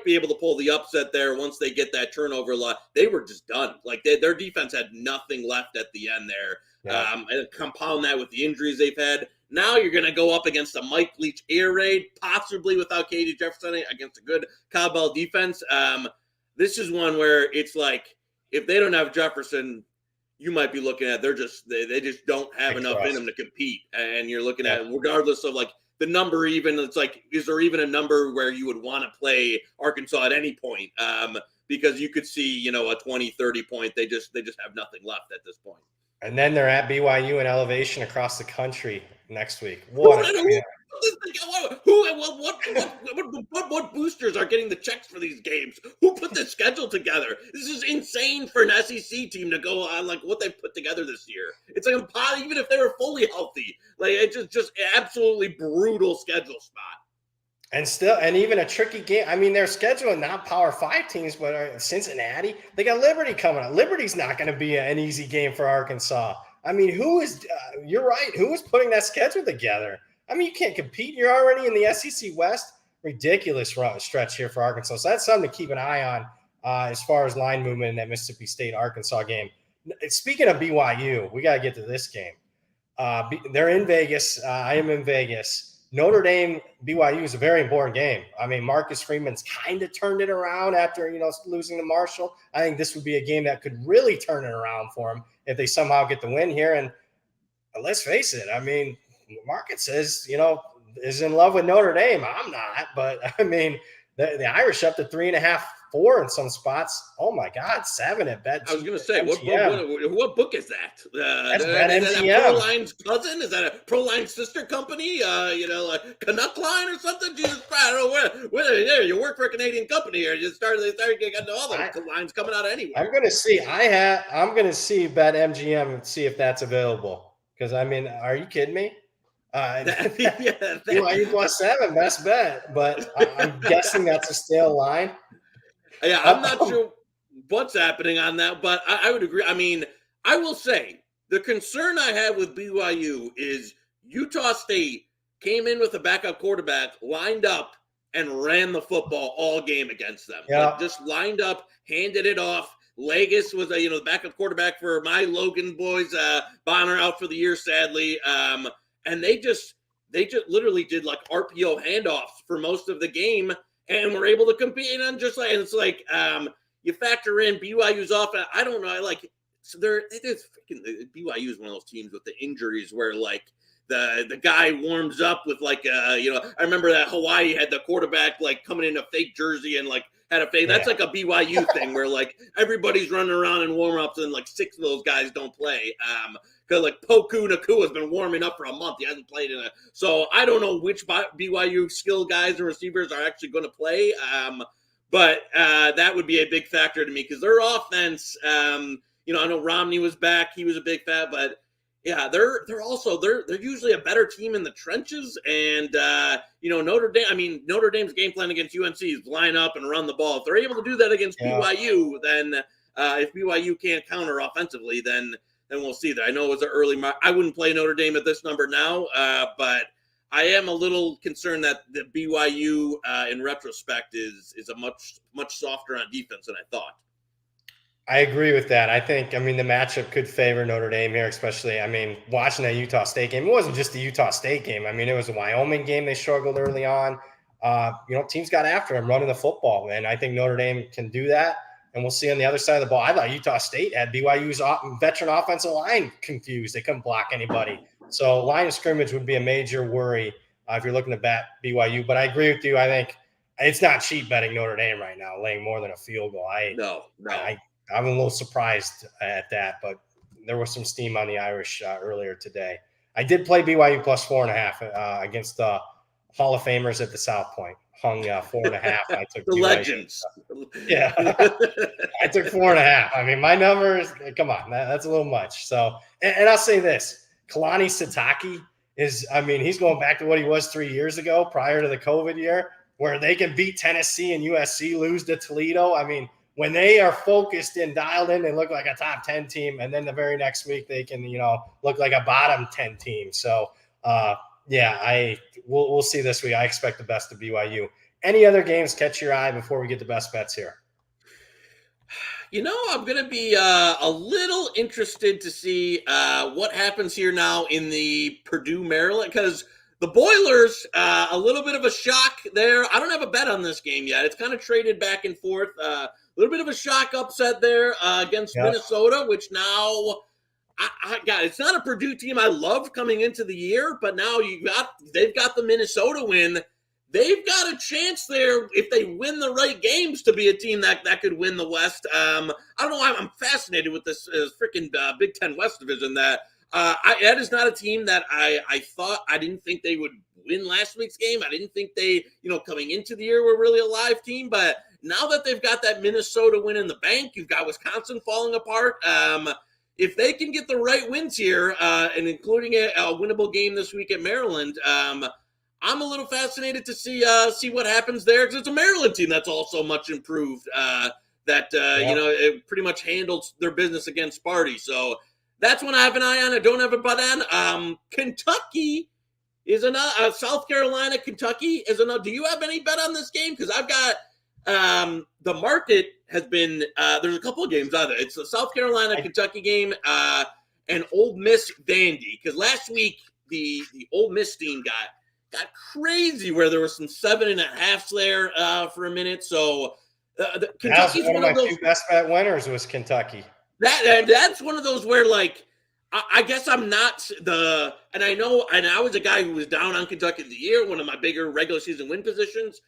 be able to pull the upset there once they get that turnover lot. They were just done. Like their defense had nothing left at the end there. Yeah. And compound that with the injuries they've had. Now you're going to go up against a Mike Leach air raid, possibly without KJ Jefferson, against a good Cowbell defense. This is one where it's like, if they don't have Jefferson, you might be looking at they just don't have enough in them to compete. And you're looking at, regardless of the number, even it's like, is there even a number where you would want to play Arkansas at any point? Because you could see, a 20, 30 point. They just have nothing left at this point. And then they're at BYU in elevation across the country next week. What boosters are getting the checks for these games? Who put the schedule together? This is insane for an SEC team to go on what they put together this year. It's like even if they were fully healthy, it's just absolutely brutal schedule spot. And even a tricky game. I mean, they're scheduling not Power 5 teams, but Cincinnati. They got Liberty coming up. Liberty's not going to be an easy game for Arkansas. I mean, you're right. Who is putting that schedule together? I mean, you can't compete. You're already in the SEC West. Ridiculous stretch here for Arkansas. So that's something to keep an eye on as far as line movement in that Mississippi State-Arkansas game. Speaking of BYU, we got to get to this game. They're in Vegas. I am in Vegas. Notre Dame BYU is a very important game. I mean, Marcus Freeman's kind of turned it around after, losing to Marshall. I think this would be a game that could really turn it around for them if they somehow get the win here. And let's face it, I mean, Marcus says, is in love with Notre Dame. I'm not, but I mean, the Irish up to 3.5, 4 in some spots. Oh my God, 7 at Bet. I was going to say, what book is that? That's is that Proline's cousin? Is that a Proline sister company? Canuck Line or something? Jesus Christ, I don't know where you work for a Canadian company, or they started getting all the lines coming out of anywhere. I'm going to see. I'm going to see Bet MGM and see if that's available. Because I mean, are you kidding me? BYU plus 7, best bet, but I'm guessing that's a stale line. Yeah, I'm not sure what's happening on that, but I would agree. I mean, I will say the concern I have with BYU is Utah State came in with a backup quarterback, lined up, and ran the football all game against them. Yeah. Just lined up, handed it off. Legis was the backup quarterback for my Logan boys. Bonner out for the year, sadly. And they just literally did RPO handoffs for most of the game and were able to compete. And you factor in BYU's offense. I don't know. BYU is one of those teams with the injuries where the guy warms up with I remember that Hawaii had the quarterback coming in a fake jersey and had a fake. That's a BYU thing where everybody's running around in warm-ups and 6 of those guys don't play. Because Poku Nakua has been warming up for a month. He hasn't played in it. So I don't know which BYU skill guys and receivers are actually going to play. But that would be a big factor to me because their offense, I know Romney was back. He was a big fan, but yeah, they're usually a better team in the trenches. And, Notre Dame, Notre Dame's game plan against UNC is line up and run the ball. If they're able to do that against BYU, then if BYU can't counter offensively, then we'll see that. I know it was an early I wouldn't play Notre Dame at this number now, but I am a little concerned that the BYU, in retrospect, is a much softer on defense than I thought. I agree with that. I mean, the matchup could favor Notre Dame here, especially, watching that Utah State game. It wasn't just the Utah State game. It was a Wyoming game. They struggled early on. Teams got after them running the football, and I think Notre Dame can do that. And we'll see on the other side of the ball. I thought Utah State had BYU's veteran offensive line confused. They couldn't block anybody. So line of scrimmage would be a major worry if you're looking to bet BYU. But I agree with you. I think it's not cheap betting Notre Dame right now, laying more than a field goal. No. I'm a little surprised at that, but there was some steam on the Irish earlier today. I did play BYU plus 4.5 against the Hall of Famers at the South Point. Hung 4.5. I took the BYU. Legends. Yeah, I took 4.5. My numbers. Come on, that's a little much. So, and I'll say this: Kalani Sitake is. He's going back to what he was 3 years ago, prior to the COVID year, where they can beat Tennessee and USC, lose to Toledo. When they are focused and dialed in, they look like a top 10 team. And then the very next week, they can, look like a bottom 10 team. So, we'll see this week. I expect the best of BYU. Any other games catch your eye before we get the best bets here? I'm going to be a little interested to see what happens here now in the Purdue, Maryland, because the Boilers, a little bit of a shock there. I don't have a bet on this game yet. It's kind of traded back and forth. A little bit of a shock upset there against Minnesota, which now, it's not a Purdue team I loved coming into the year, but now they've got the Minnesota win. They've got a chance there if they win the right games to be a team that could win the West. I don't know why I'm fascinated with this freaking Big Ten West division. That is not a team that I didn't think they would win last week's game. I didn't think they, coming into the year were really a live team, but now that they've got that Minnesota win in the bank, you've got Wisconsin falling apart. If they can get the right wins here, and including a winnable game this week at Maryland, I'm a little fascinated to see what happens there, because it's a Maryland team that's also much improved. It pretty much handled their business against Sparty. So that's one I have an eye on. I don't have a bet on. Kentucky is South Carolina. Kentucky is enough. Do you have any bet on this game? Because I've got the market has been there's a couple of games out of it. It's the South Carolina Kentucky game and Ole Miss Vandy. Because last week the Ole Miss team got crazy where there were some 7.5s there for a minute. So Kentucky's one of my two best bet winners was Kentucky. That's one of those where, like, I guess I'm not and I was a guy who was down on Kentucky the year, one of my bigger regular season win positions.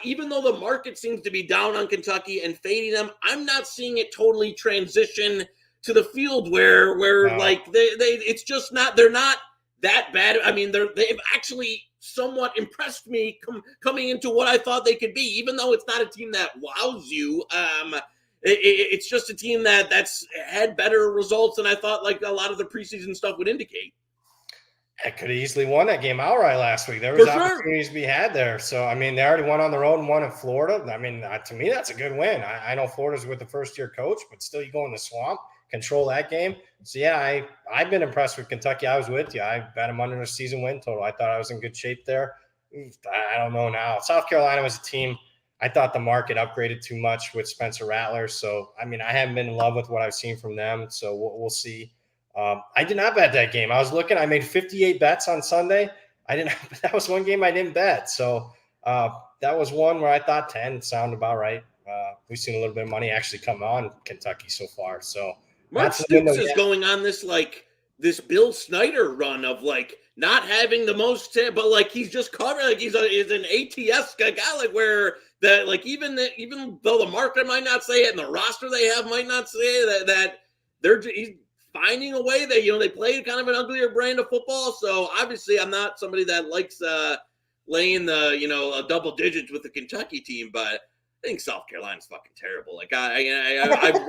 Even though the market seems to be down on Kentucky and fading them, I'm not seeing it totally transition to the field where like it's just not, they're not that bad. They've actually somewhat impressed me coming into what I thought they could be, even though it's not a team that wows you. It's just a team that's had better results than I thought, like a lot of the preseason stuff would indicate. I could have easily won that game outright last week. There was opportunities to be had there. So, they already won on the road and won in Florida. To me, that's a good win. I know Florida's with the first-year coach, but still you go in the swamp, control that game. So, yeah, I've been impressed with Kentucky. I was with you. I bet them under the season win total. I thought I was in good shape there. I don't know now. South Carolina was a team I thought the market upgraded too much with Spencer Rattler. So, I haven't been in love with what I've seen from them. So, we'll see. I did not bet that game. I was looking. I made 58 bets on Sunday. That was one game I didn't bet. So that was one where I thought 10 sounded about right. We've seen a little bit of money actually come on Kentucky so far. So Mark Stoops is going on this Bill Snyder run of like not having the most, but like he's just covering, like he's an ATS guy, like where that like even though the market might not say it and the roster they have might not say that he's finding a way that, they played kind of an uglier brand of football. So obviously I'm not somebody that likes laying the double digits with the Kentucky team, but I think South Carolina's fucking terrible. Like I've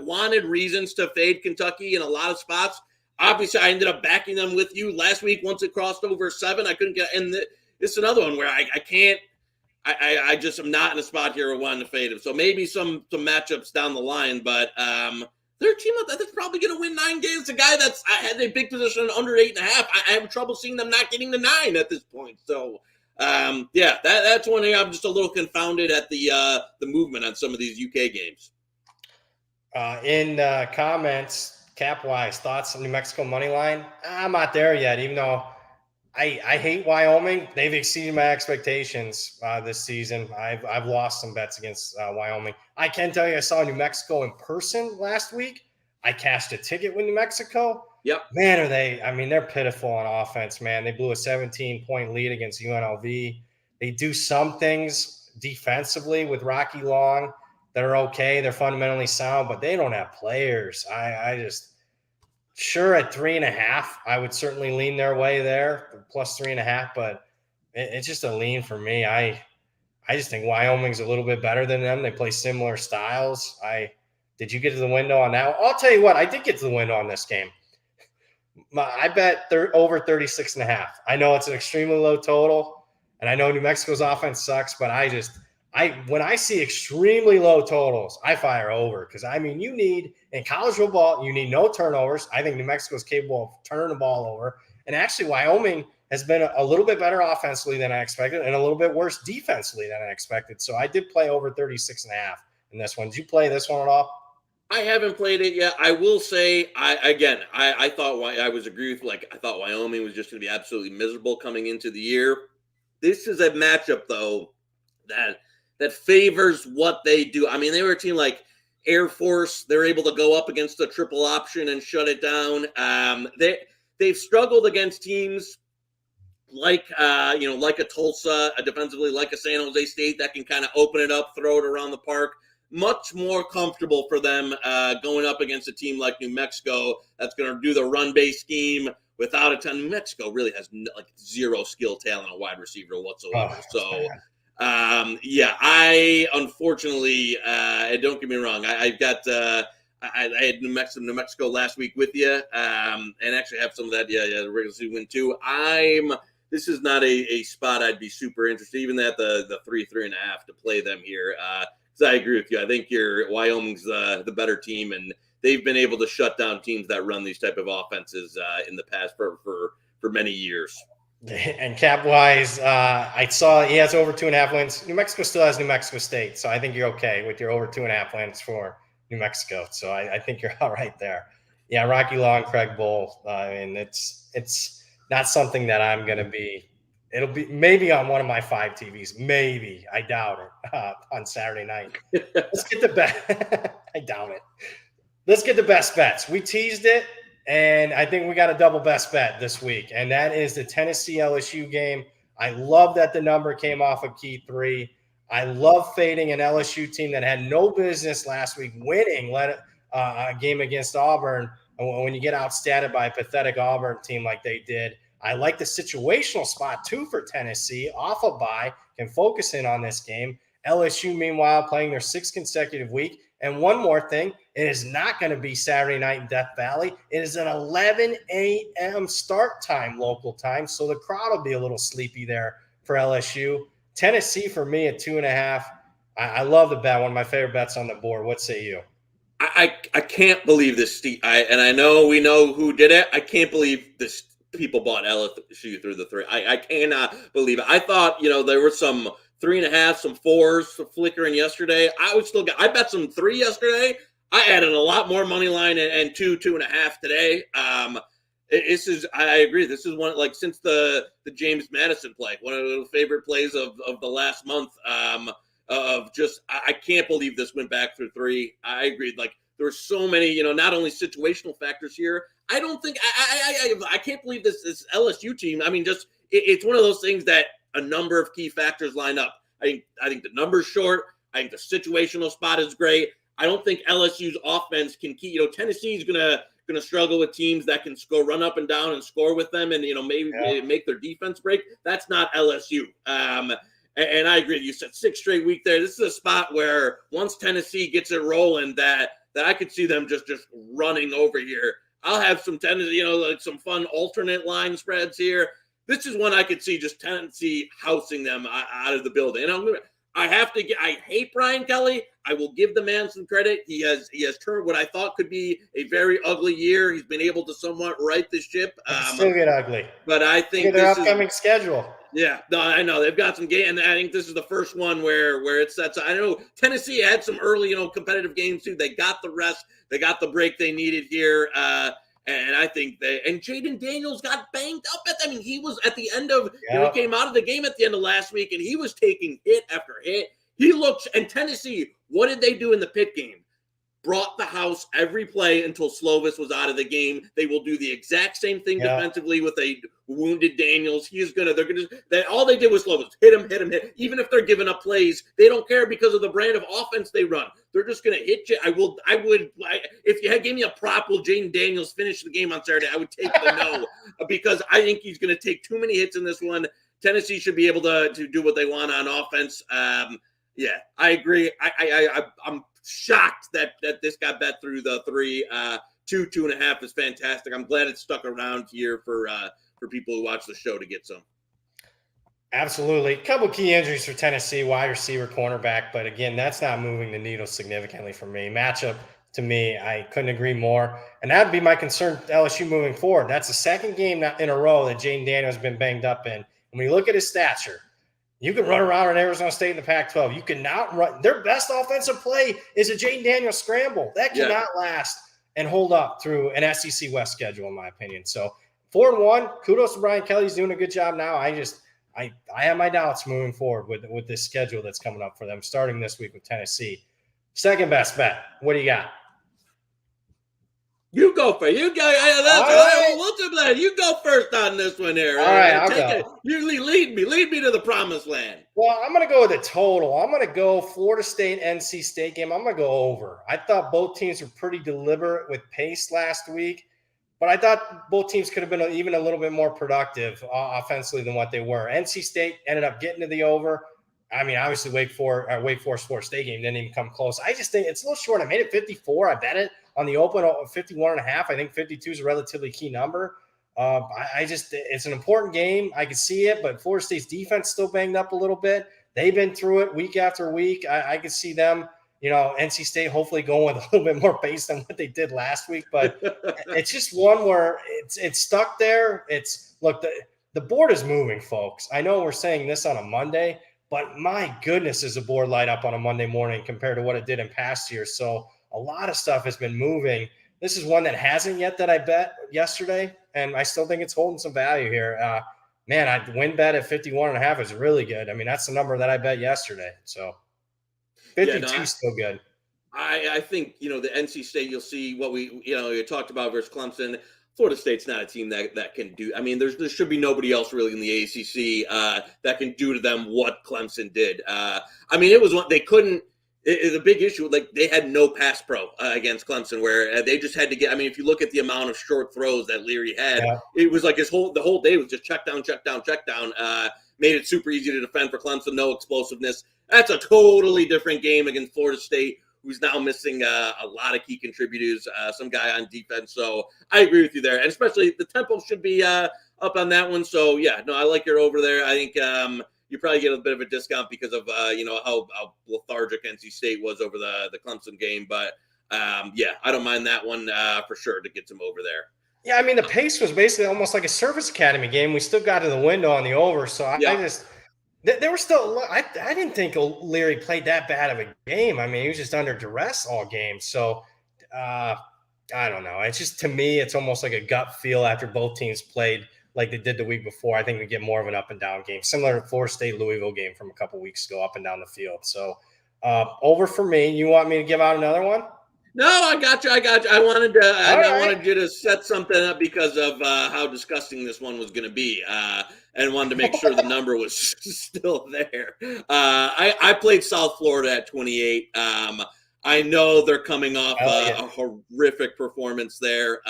wanted reasons to fade Kentucky in a lot of spots. Obviously I ended up backing them with you last week. Once it crossed over 7, I couldn't get, and it's another one where I can't, I just am not in a spot here where I wanted to fade them. So maybe some matchups down the line, but they're a team that's probably going to win 9 games. A guy that's had a big position under 8.5. I have trouble seeing them not getting to 9 at this point. So, that's one thing. I'm just a little confounded at the movement on some of these UK games. In comments, cap-wise, thoughts on New Mexico money line? I'm not there yet, even though I hate Wyoming. They've exceeded my expectations this season. I've lost some bets against Wyoming. I can tell you I saw New Mexico in person last week. I cashed a ticket with New Mexico. Yep. Man, are they – I mean, they're pitiful on offense, man. They blew a 17-point lead against UNLV. They do some things defensively with Rocky Long that are okay. They're fundamentally sound, but they don't have players. I just – sure, at 3.5, I would certainly lean their way there, plus 3.5, but it's just a lean for me. I just think Wyoming's a little bit better than them. They play similar styles. Did you get to the window on that? I'll tell you what, I did get to the window on this game. I bet over 36.5. I know it's an extremely low total, and I know New Mexico's offense sucks, but when I see extremely low totals, I fire over because, I mean, in college football, you need no turnovers. I think New Mexico is capable of turning the ball over. And actually, Wyoming has been a little bit better offensively than I expected and a little bit worse defensively than I expected. So I did play over 36.5 in this one. Did you play this one at all? I haven't played it yet. I will say, I thought I was agree with I thought Wyoming was just going to be absolutely miserable coming into the year. This is a matchup, though, that favors what they do. I mean, they were a team like Air Force. They're able to go up against the triple option and shut it down. They've struggled against teams like a Tulsa defensively, like a San Jose State that can kind of open it up, throw it around the park. Much more comfortable for them going up against a team like New Mexico that's going to do the run-based scheme without a ton. New Mexico really has zero skill, talent, a wide receiver whatsoever. I unfortunately, don't get me wrong, I had New Mexico last week with you, and actually have some of that, the regular season win too. This is not a spot I'd be super interested, even at the 3.5 to play them here. Because I agree with you. I think Wyoming's the better team, and they've been able to shut down teams that run these type of offenses in the past for many years. And cap-wise, I saw he has over 2.5 wins. New Mexico still has New Mexico State, so I think you're okay with your over 2.5 wins for New Mexico. So I think you're all right there. Yeah, Rocky Long, Craig Bull. I mean, it's not something that I'm going to be. It'll be maybe on one of my 5 TVs. Maybe. I doubt it on Saturday night. Let's get the bet. I doubt it. Let's get the best bets. We teased it, and I think we got a double best bet this week, and that is the Tennessee LSU game. I love that the number came off of key 3. I love fading an LSU team that had no business last week winning a game against Auburn when you get outstatted by a pathetic Auburn team like they did. I like the situational spot, too, for Tennessee. Off a bye, can focus in on this game. LSU, meanwhile, playing their 6th consecutive week. And one more thing, it is not going to be Saturday night in Death Valley. It is an 11 a.m. start time, local time, so the crowd will be a little sleepy there for LSU. Tennessee, for me, at 2.5. I love the bet, one of my favorite bets on the board. What say you? I can't believe this, Steve. And I know we know who did it. I can't believe this. People bought LSU through the 3. I cannot believe it. I thought, there were some 3.5, some 4s flickering yesterday. I bet some 3 yesterday. I added a lot more money line and 2.5 today. I agree. This is one, since the James Madison play, one of the favorite plays of the last month. I can't believe this went back through 3. I agree. There were so many, not only situational factors here. I don't think I can't believe this LSU team. I mean, it's one of those things that a number of key factors line up. I think the number's short. I think the situational spot is great. I don't think LSU's offense can keep. Tennessee's gonna struggle with teams that can run up and down and score with them, and maybe make their defense break. That's not LSU. And I agree. You said 6 straight week there. This is a spot where once Tennessee gets it rolling, that I could see them just running over here. I'll have some Tennessee, some fun alternate line spreads here. This is one I could see just Tennessee housing them out of the building. And I hate Brian Kelly. I will give the man some credit. He has turned what I thought could be a very ugly year. He's been able to somewhat right the ship. It can still get ugly. But I Look think at their this is upcoming schedule. yeah, no, I know they've got some game, and I think this is the first one where it sets. I know Tennessee had some early, competitive games too. They got the rest, they got the break they needed here, and I think and Jaden Daniels got banged up I mean, he was at the end of he came out of the game at the end of last week, and he was taking hit after hit. He looked, and Tennessee, what did they do in the Pitt game? Brought the house every play until Slovis was out of the game. They will do the exact same thing defensively with a wounded Daniels. All they did was Slovis. Hit him. Even if they're giving up plays, they don't care because of the brand of offense they run. They're just going to hit you. If you gave me a prop, will Jaden Daniels finish the game on Saturday? I would take the no because I think he's going to take too many hits in this one. Tennessee should be able to do what they want on offense. Yeah, I agree. I'm shocked that this got bet through the 3. 2.5 is fantastic. I'm glad it stuck around here for people who watch the show to get some. Absolutely. A couple key injuries for Tennessee, wide receiver, cornerback. But again, that's not moving the needle significantly for me. Matchup, to me, I couldn't agree more. And that'd be my concern, LSU moving forward. That's the second game in a row that Jaden Daniels has been banged up in. And when you look at his stature, you can run around in Arizona State in the Pac-12. You cannot run. Their best offensive play is a Jaden Daniels scramble. That cannot last and hold up through an SEC West schedule, in my opinion. So 4-1, kudos to Brian Kelly. He's doing a good job now. I have my doubts moving forward with this schedule that's coming up for them, starting this week with Tennessee. Second best bet. What do you got? You go first. You go. We'll do that. You go first on this one here. All right, I'll go. You lead me to the promised land. Well, I'm going to go with a total. I'm going to go Florida State, NC State game. I'm going to go over. I thought both teams were pretty deliberate with pace last week, but I thought both teams could have been even a little bit more productive offensively than what they were. NC State ended up getting to the over. I mean, obviously Wake Forest Florida State game didn't even come close. I just think it's a little short. I made it 54. I bet it on the open 51.5. I think 52 is a relatively key number. It's an important game. I can see it, but Florida State's defense still banged up a little bit. They've been through it week after week. I could see them, NC State hopefully going with a little bit more pace than what they did last week. But it's just one where it's stuck there. The board is moving, folks. I know we're saying this on a Monday, but my goodness, is the board light up on a Monday morning compared to what it did in past years. So a lot of stuff has been moving. This is one that hasn't yet that I bet yesterday, and I still think it's holding some value here. I win bet at 51.5 is really good. I mean, that's the number that I bet yesterday. So 52 is still good. I think, the NC State, you'll see what you talked about versus Clemson. Florida State's not a team that can do. I mean, there should be nobody else really in the ACC that can do to them what Clemson did. It was one they couldn't. The big issue, they had no pass pro against Clemson, where they just had to get. I mean, if you look at the amount of short throws that Leary had, it was like the whole day was just check down. Made it super easy to defend for Clemson. No explosiveness. That's a totally different game against Florida State, who's now missing a lot of key contributors, some guy on defense. So I agree with you there, and especially the tempo should be up on that one. So I like your over there. I think. You probably get a bit of a discount because of how lethargic NC State was over the Clemson game, but I don't mind that one for sure to get some over there. Yeah, I mean the pace was basically almost like a service academy game. We still got to the window on the over, so there were still. I didn't think Leary played that bad of a game. I mean, he was just under duress all game. So I don't know. It's just, to me, it's almost like a gut feel after both teams played like they did the week before. I think we get more of an up and down game, similar to Florida State Louisville game from a couple weeks ago, up and down the field. So over for me. You want me to give out another one? No, I got you. I wanted you to set something up because of how disgusting this one was going to be, and wanted to make sure the number was still there. I played South Florida at 28. I know they're coming off a horrific performance there.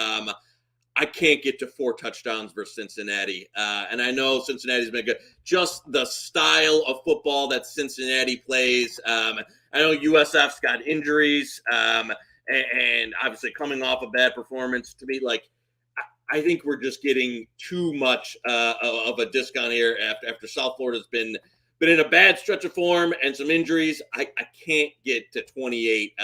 I can't get to 4 touchdowns versus Cincinnati. And I know Cincinnati's been good. Just the style of football that Cincinnati plays. I know USF's got injuries. And obviously coming off a bad performance, to me, I think we're just getting too much of a discount here after South Florida's been been in a bad stretch of form and some injuries. I can't get to 28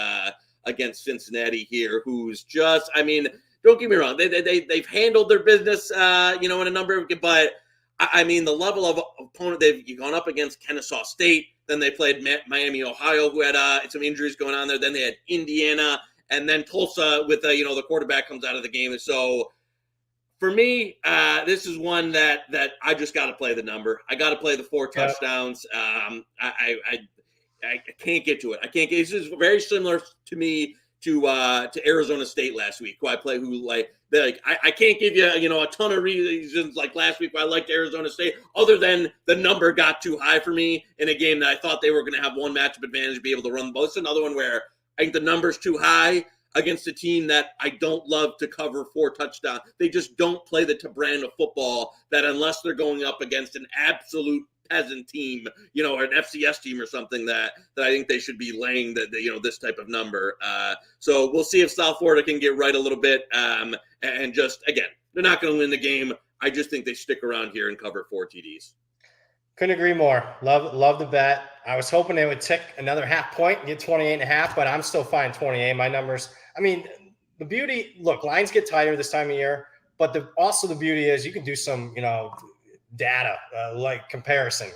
against Cincinnati here, who's just, I mean, don't get me wrong, they've handled their business, in a number of, but I mean, the level of opponent they've gone up against Kennesaw State, then they played Miami, Ohio, who had some injuries going on there. Then they had Indiana, and then Tulsa with the quarterback comes out of the game. So for me, this is one that I just got to play the number. I got to play the 4 touchdowns. I can't get to it. I can't get. This is very similar to me to Arizona State last week, who I play. I can't give you a ton of reasons like last week where I liked Arizona State, other than the number got too high for me in a game that I thought they were going to have one matchup advantage, be able to run the ball. It's another one where I think the number's too high against a team that I don't love to cover 4 touchdowns. They just don't play the brand of football that, unless they're going up against an absolute peasant team, or an FCS team or something, that I think they should be laying this type of number. So we'll see if South Florida can get right a little bit. And just, again, they're not going to win the game. I just think they stick around here and cover 4 TDs. Couldn't agree more. Love the bet. I was hoping they would tick another half point and get 28.5, but I'm still fine 28. My numbers, I mean, the beauty, look, lines get tighter this time of year, but also the beauty is you can do some, data like comparison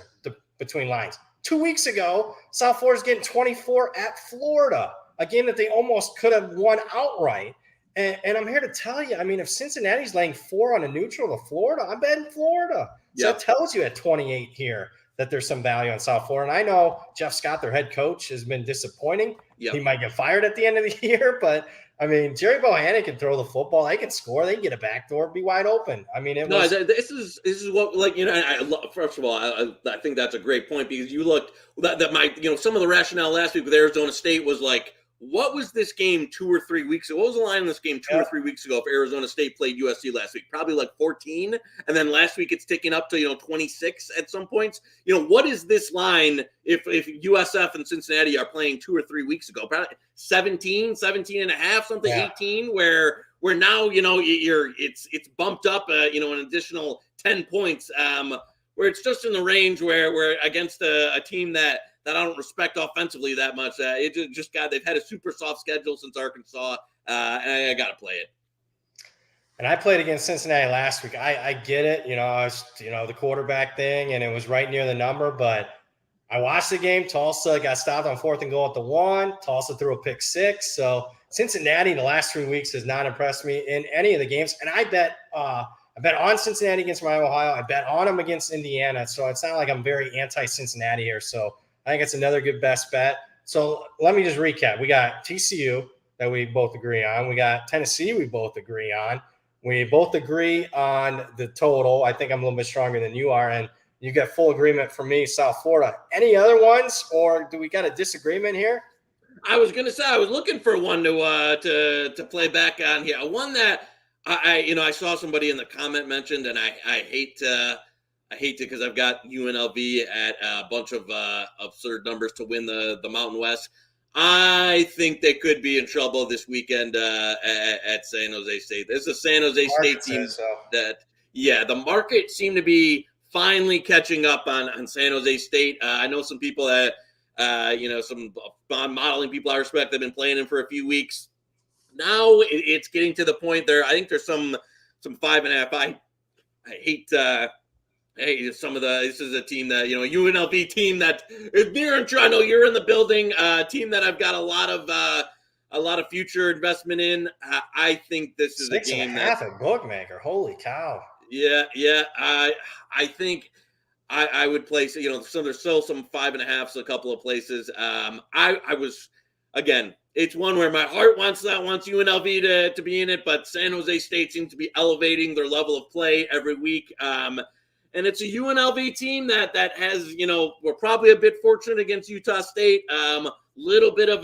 between lines. 2 weeks ago, South Florida's getting 24 at Florida, a game that they almost could have won outright. And I'm here to tell you, I mean, if Cincinnati's laying 4 on a neutral to Florida, I'm betting Florida. So It tells you at 28 here that there's some value on South Florida. And I know Jeff Scott, their head coach, has been disappointing. Yep. He might get fired at the end of the year, but I mean, Jerry Bohannon can throw the football. They can score. They can get a backdoor, be wide open. I mean, this is what, first of all, I think that's a great point, because you looked some of the rationale last week with Arizona State was like, what was this game 2 or 3 weeks ago? What was the line in this game 2 or 3 weeks ago if Arizona State played USC last week? Probably like 14. And then last week it's ticking up to, 26 at some points. What is this line if USF and Cincinnati are playing 2 or 3 weeks ago? Probably 17 and a half, something, 18, where now, it's bumped up, an additional 10 points, where it's just in the range where against a team that I don't respect offensively that much. They've had a super soft schedule since Arkansas, and I got to play it. And I played against Cincinnati last week. I get it, the quarterback thing, and it was right near the number, but I watched the game. Tulsa got stopped on 4th and goal at the 1. Tulsa threw a pick 6. So Cincinnati in the last 3 weeks has not impressed me in any of the games. And I bet on Cincinnati against Miami, Ohio. I bet on them against Indiana. So it's not like I'm very anti-Cincinnati here. So I think it's another good best bet. So let me just recap. We got TCU that we both agree on. We got Tennessee we both agree on. We both agree on the total. I think I'm a little bit stronger than you are. And you got full agreement from me, South Florida. Any other ones, or do we got a disagreement here? I was going to say, I was looking for one to play back on here. One that I saw somebody in the comment mentioned, and I hate to because I've got UNLV at a bunch of absurd numbers to win the Mountain West. I think they could be in trouble this weekend at San Jose State. This is a San Jose State team the market seemed to be finally catching up on San Jose State. I know some people that, some modeling people I respect, have been playing him for a few weeks. Now it's getting to the point there. I think there's some 5.5. I hate this is a team that, UNLV team that is near and true. I know you're in the building, team that I've got a lot of future investment in. I think this is a game 6.5 at bookmaker. Holy cow. Yeah. I think I would place, so there's still some 5.5s, a couple of places. I was, again, it's one where my heart wants UNLV to be in it, but San Jose State seems to be elevating their level of play every week. And it's a UNLV team that has, we're probably a bit fortunate against Utah State. Little bit of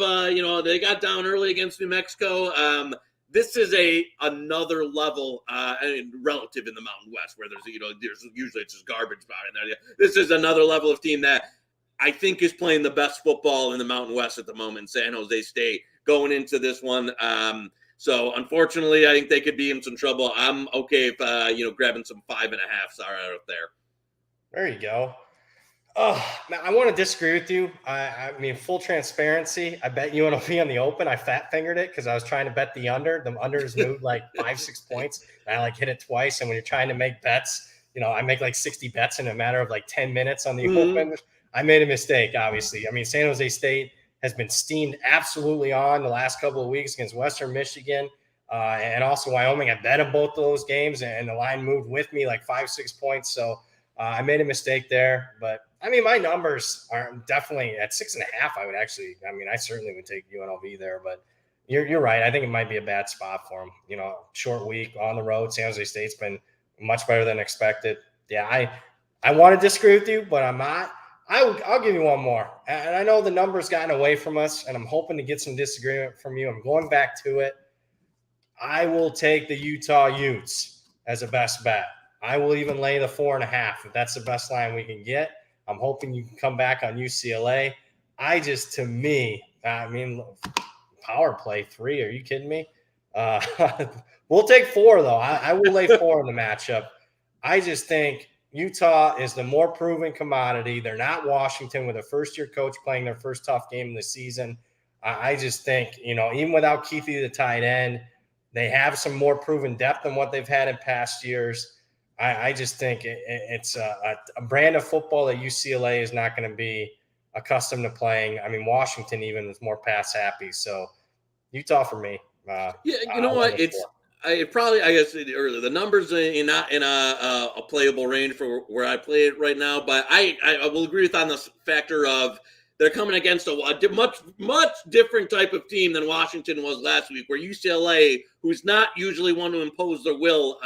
they got down early against New Mexico. This is another level relative in the Mountain West, where there's usually it's just garbage about in there. This is another level of team that I think is playing the best football in the Mountain West at the moment. San Jose State going into this one. So unfortunately, I think they could be in some trouble. I'm okay if grabbing some 5.5s are out there. There you go. Oh, I want to disagree with you. I mean, full transparency. I bet UNLV on the open. I fat fingered it because I was trying to bet the under. The unders moved like 5-6 points. And I like hit it twice. And when you're trying to make bets, I make like 60 bets in a matter of like 10 minutes on the Mhm. open. I made a mistake, obviously. I mean, San Jose State has been steamed absolutely on the last couple of weeks against Western Michigan and also Wyoming. I bet on both of those games, and the line moved with me like 5-6 points. So I made a mistake there, but I mean, my numbers are definitely at 6.5. I certainly would take UNLV there, but you're right. I think it might be a bad spot for them. Short week on the road. San Jose State's been much better than expected. Yeah, I want to disagree with you, but I'm not. I'll give you one more. And I know the numbers gotten away from us, and I'm hoping to get some disagreement from you. I'm going back to it. I will take the Utah Utes as a best bet. I will even lay the 4.5 if that's the best line we can get. I'm hoping you can come back on UCLA. To me, I mean, power play 3. Are you kidding me? We'll take 4, though. I will lay 4 in the matchup. I just think Utah is the more proven commodity. They're not Washington with a first-year coach playing their first tough game of the season. I just think, even without Keithy, the tight end, they have some more proven depth than what they've had in past years. I just think it's a brand of football that UCLA is not going to be accustomed to playing. I mean, Washington even is more pass happy. So Utah for me. Yeah, you know I'll what? lay the 4. I guess earlier the numbers in not in a playable range for where I play it right now, but I will agree with on the factor of they're coming against a much different type of team than Washington was last week, where UCLA, who's not usually one to impose their will,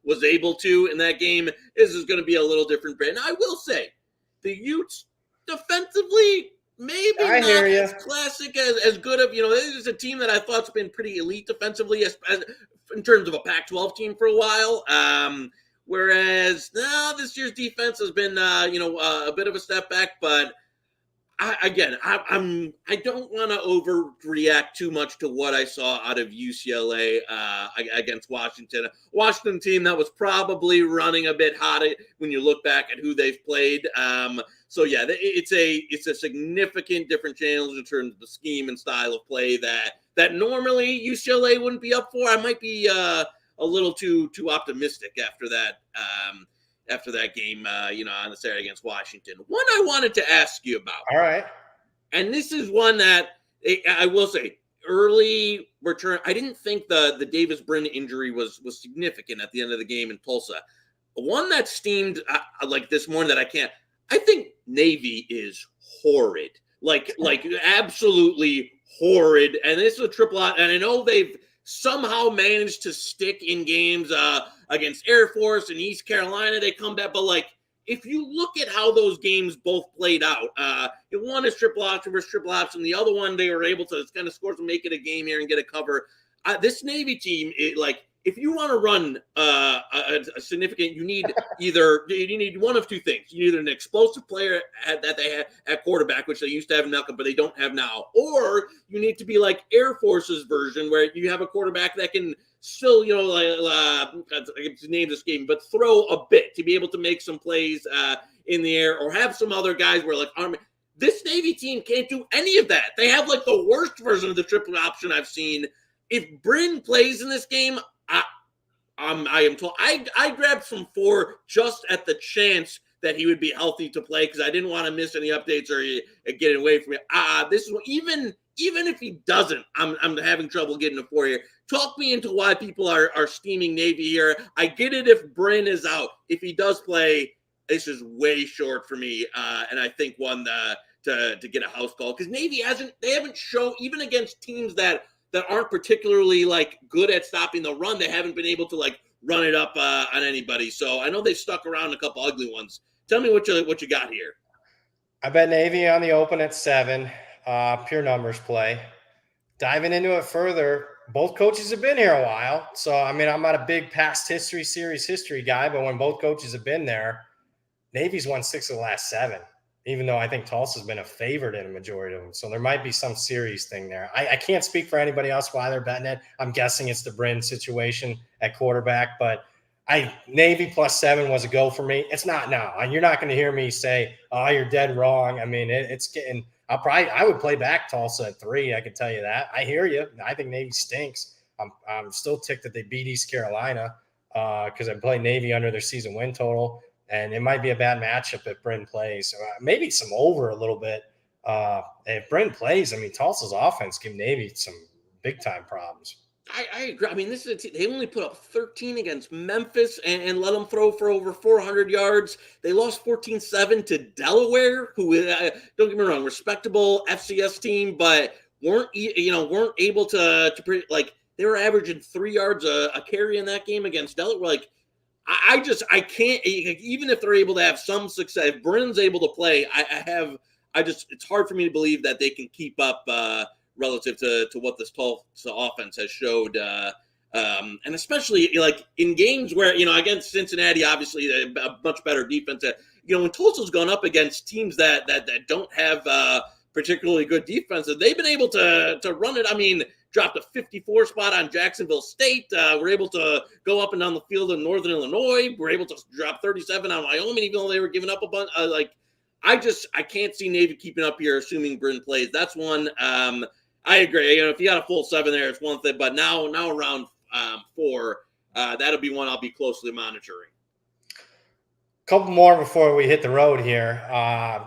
was able to in that game. This is going to be a little different brand. Now, I will say the Utes defensively maybe I not hear you. as classic as good of, this is a team that I thought's been pretty elite defensively as in terms of a Pac-12 team for a while. Whereas now this year's defense has been, a bit of a step back, but I don't want to overreact too much to what I saw out of UCLA against Washington. Washington team that was probably running a bit hot when you look back at who they've played. So yeah, it's a significant different challenge in terms of the scheme and style of play that normally UCLA wouldn't be up for. I might be a little too optimistic after that. After that game, on the Saturday against Washington. One I wanted to ask you about, All right. and this is one that I will say, early return. I didn't think the Davis Brin injury was significant at the end of the game in Tulsa. One that steamed like this morning that I can't. I think Navy is horrid, like absolutely horrid. And this is a triple out. And I know they've somehow managed to stick in games against Air Force and East Carolina. They come back, but if you look at how those games both played out, one is triple option versus triple option. The other one, they were able to kind of score to make it a game here and get a cover. This Navy team, if you want to run a significant, you need one of two things. You need an explosive player that they have at quarterback, which they used to have in Malcolm, but they don't have now, or you need to be like Air Force's version, where you have a quarterback that can still, names escaping, but throw a bit to be able to make some plays in the air, or have some other guys where this Navy team can't do any of that. They have the worst version of the triple option I've seen. If Brin plays in this game, I am told I grabbed some 4 just at the chance that he would be healthy to play because I didn't want to miss any updates or get away from it. This is even if he doesn't, I'm having trouble getting a 4 here. Talk me into why people are steaming Navy here. I get it if Brin is out. If he does play, this is way short for me, and I think one to get a house call because Navy haven't shown even against teams that aren't particularly good at stopping the run. They haven't been able to run it up on anybody. So I know they stuck around a couple ugly ones. Tell me what you got here. I bet Navy on the open at 7. Pure numbers play. Diving into it further, both coaches have been here a while. So, I mean, I'm not a big past history, series history guy, but when both coaches have been there, Navy's won 6 of the last 7, even though I think Tulsa's been a favorite in a majority of them. So there might be some series thing there. I can't speak for anybody else why they're betting it. I'm guessing it's the Brin situation at quarterback, but Navy +7 was a go for me. It's not now. You're not going to hear me say, "Oh, you're dead wrong." I mean, it's getting. I would play back Tulsa at 3. I can tell you that. I hear you. I think Navy stinks. I'm still ticked that they beat East Carolina because I played Navy under their season win total, and it might be a bad matchup if Bryn plays. Maybe some over a little bit. If Bryn plays, I mean, Tulsa's offense give Navy some big time problems. I agree. I mean, this is a team, they only put up 13 against Memphis and let them throw for over 400 yards. They lost 14-7 to Delaware, who don't get me wrong, respectable FCS team, but weren't able to like they were averaging 3 yards a carry in that game against Delaware. Like I can't, even if they're able to have some success, if Bryn's able to play, it's hard for me to believe that they can keep up relative to what this Tulsa offense has showed. And especially like in games where, against Cincinnati, obviously a much better defense. When Tulsa's gone up against teams that don't have particularly good defenses, they've been able to run it. I mean, dropped a 54 spot on Jacksonville State. We're able to go up and down the field in Northern Illinois. We're able to drop 37 on Wyoming, even though they were giving up a bunch. I can't see Navy keeping up here, assuming Bryn plays. That's one. I agree. If you got a full 7 there, it's one thing. But now around 4, that'll be one I'll be closely monitoring. Couple more before we hit the road here.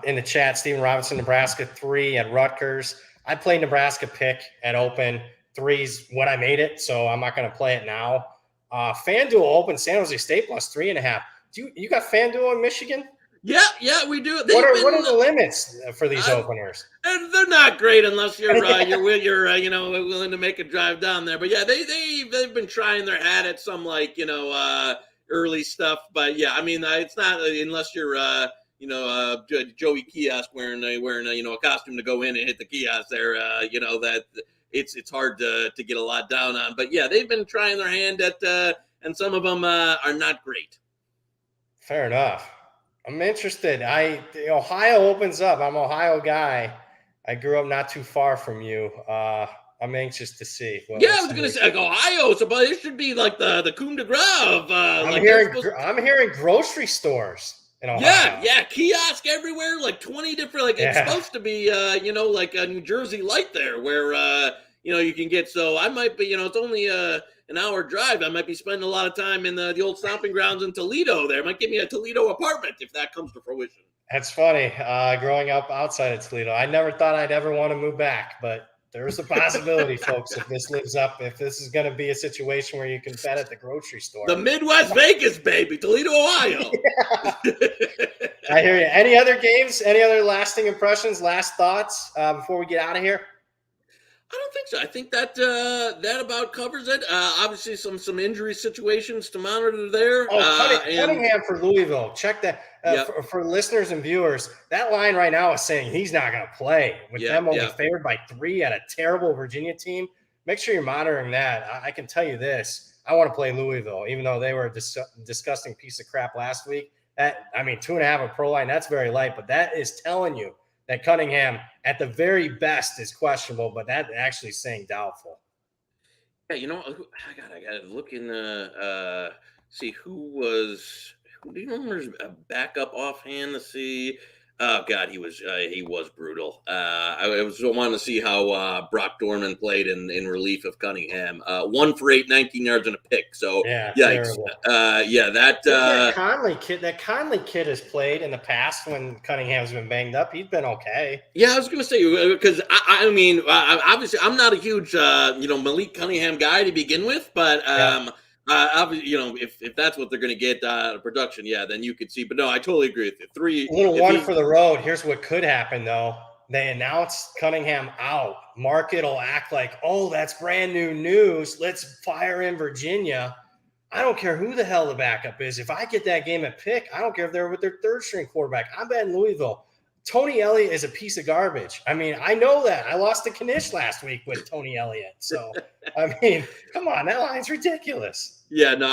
In the chat, Stephen Robinson, Nebraska 3 at Rutgers. I played Nebraska pick at Open. 3's what I made it, so I'm not going to play it now. FanDuel Open San Jose State +3.5. You got FanDuel in Michigan? Yeah, we do. What are the limits for these openers? And they're not great unless you're willing to make a drive down there. But yeah, they've been trying their hat at some early stuff. But yeah, I mean it's not unless you're Joey Kiosk wearing a costume to go in and hit the kiosk there. That it's hard to get a lot down on. But yeah, they've been trying their hand at and some of them are not great. Fair enough. I'm interested. Ohio opens up. I'm an Ohio guy. I grew up not too far from you. I'm anxious to see. I was going to say Ohio, but it should be like the coup de grace. I'm hearing grocery stores in Ohio. Yeah, kiosk everywhere, like 20 different. It's supposed to be, like a New Jersey light there, where you can get. So I might be, it's only an hour drive. I might be spending a lot of time in the old stomping grounds in Toledo there. Might give me a Toledo apartment if that comes to fruition. That's funny. Growing up outside of Toledo, I never thought I'd ever want to move back, but there's a possibility, folks, if this is going to be a situation where you can bet at the grocery store. The Midwest Vegas, baby. Toledo, Ohio. I hear you. Any other games? Any other lasting impressions, last thoughts before we get out of here? I don't think so. I think that about covers it. Obviously, some injury situations to monitor there. Cunningham for Louisville. Check that. For listeners and viewers, that line right now is saying he's not going to play. With them only favored by 3 at a terrible Virginia team. Make sure you're monitoring that. I can tell you this. I want to play Louisville, even though they were a disgusting piece of crap last week. 2.5 a pro line, that's very light, but that is telling you that Cunningham, at the very best, is questionable, but that actually is saying doubtful. Yeah, I got to look in see who was. Do you know there's a backup offhand to see? Oh God, he was brutal. I was wanting to see how Brock Dorman played in relief of Cunningham. 1 for 8, 19 yards and a pick. So that Conley kid has played in the past when Cunningham's been banged up. He's been okay. Yeah, I was gonna say because obviously I'm not a huge Malik Cunningham guy to begin with, but if that's what they're going to get out of production, then you could see. But no, I totally agree with you. 3. A little one for the road. Here's what could happen, though. They announce Cunningham out. Market will act like, oh, that's brand new news. Let's fire in Virginia. I don't care who the hell the backup is. If I get that game at pick, I don't care if they're with their third-string quarterback. I'm betting Louisville. Tony Elliott is a piece of garbage. I mean, I know that. I lost to Knish last week with Tony Elliott. So, come on. That line's ridiculous. Yeah, no,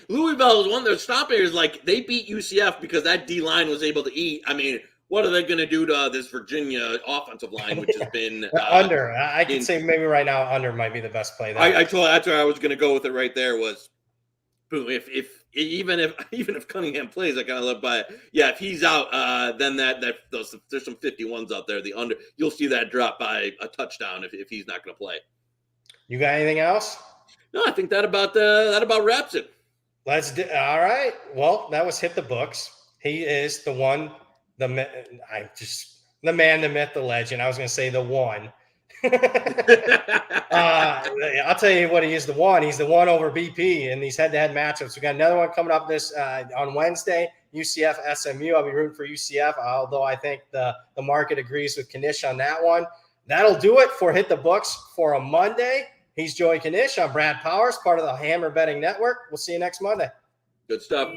Louisville is one of those stoppers. Like, they beat UCF because that D-line was able to eat. I mean, what are they going to do to this Virginia offensive line, which has been under? I can say maybe right now under might be the best play. That's where I was going to go with it right there was boom. If even if Cunningham plays, I kind of live by it. Yeah, if he's out, then there's some 51s out there. The under, you'll see that drop by a touchdown if he's not going to play. You got anything else? No, I think that about wraps it. All right. Well, that was Hit the Books. He is the one, the man, the myth, the legend. I was going to say the one. I'll tell you what, he is the one. He's the one over BP in these head-to-head matchups. We got another one coming up this on Wednesday, UCF SMU. I'll be rooting for UCF, although I think the market agrees with Knish on that one. That'll do it for Hit the Books for a Monday. He's Joey Knish. I'm Brad Powers, part of the Hammer Betting Network. We'll see you next Monday. Good stuff.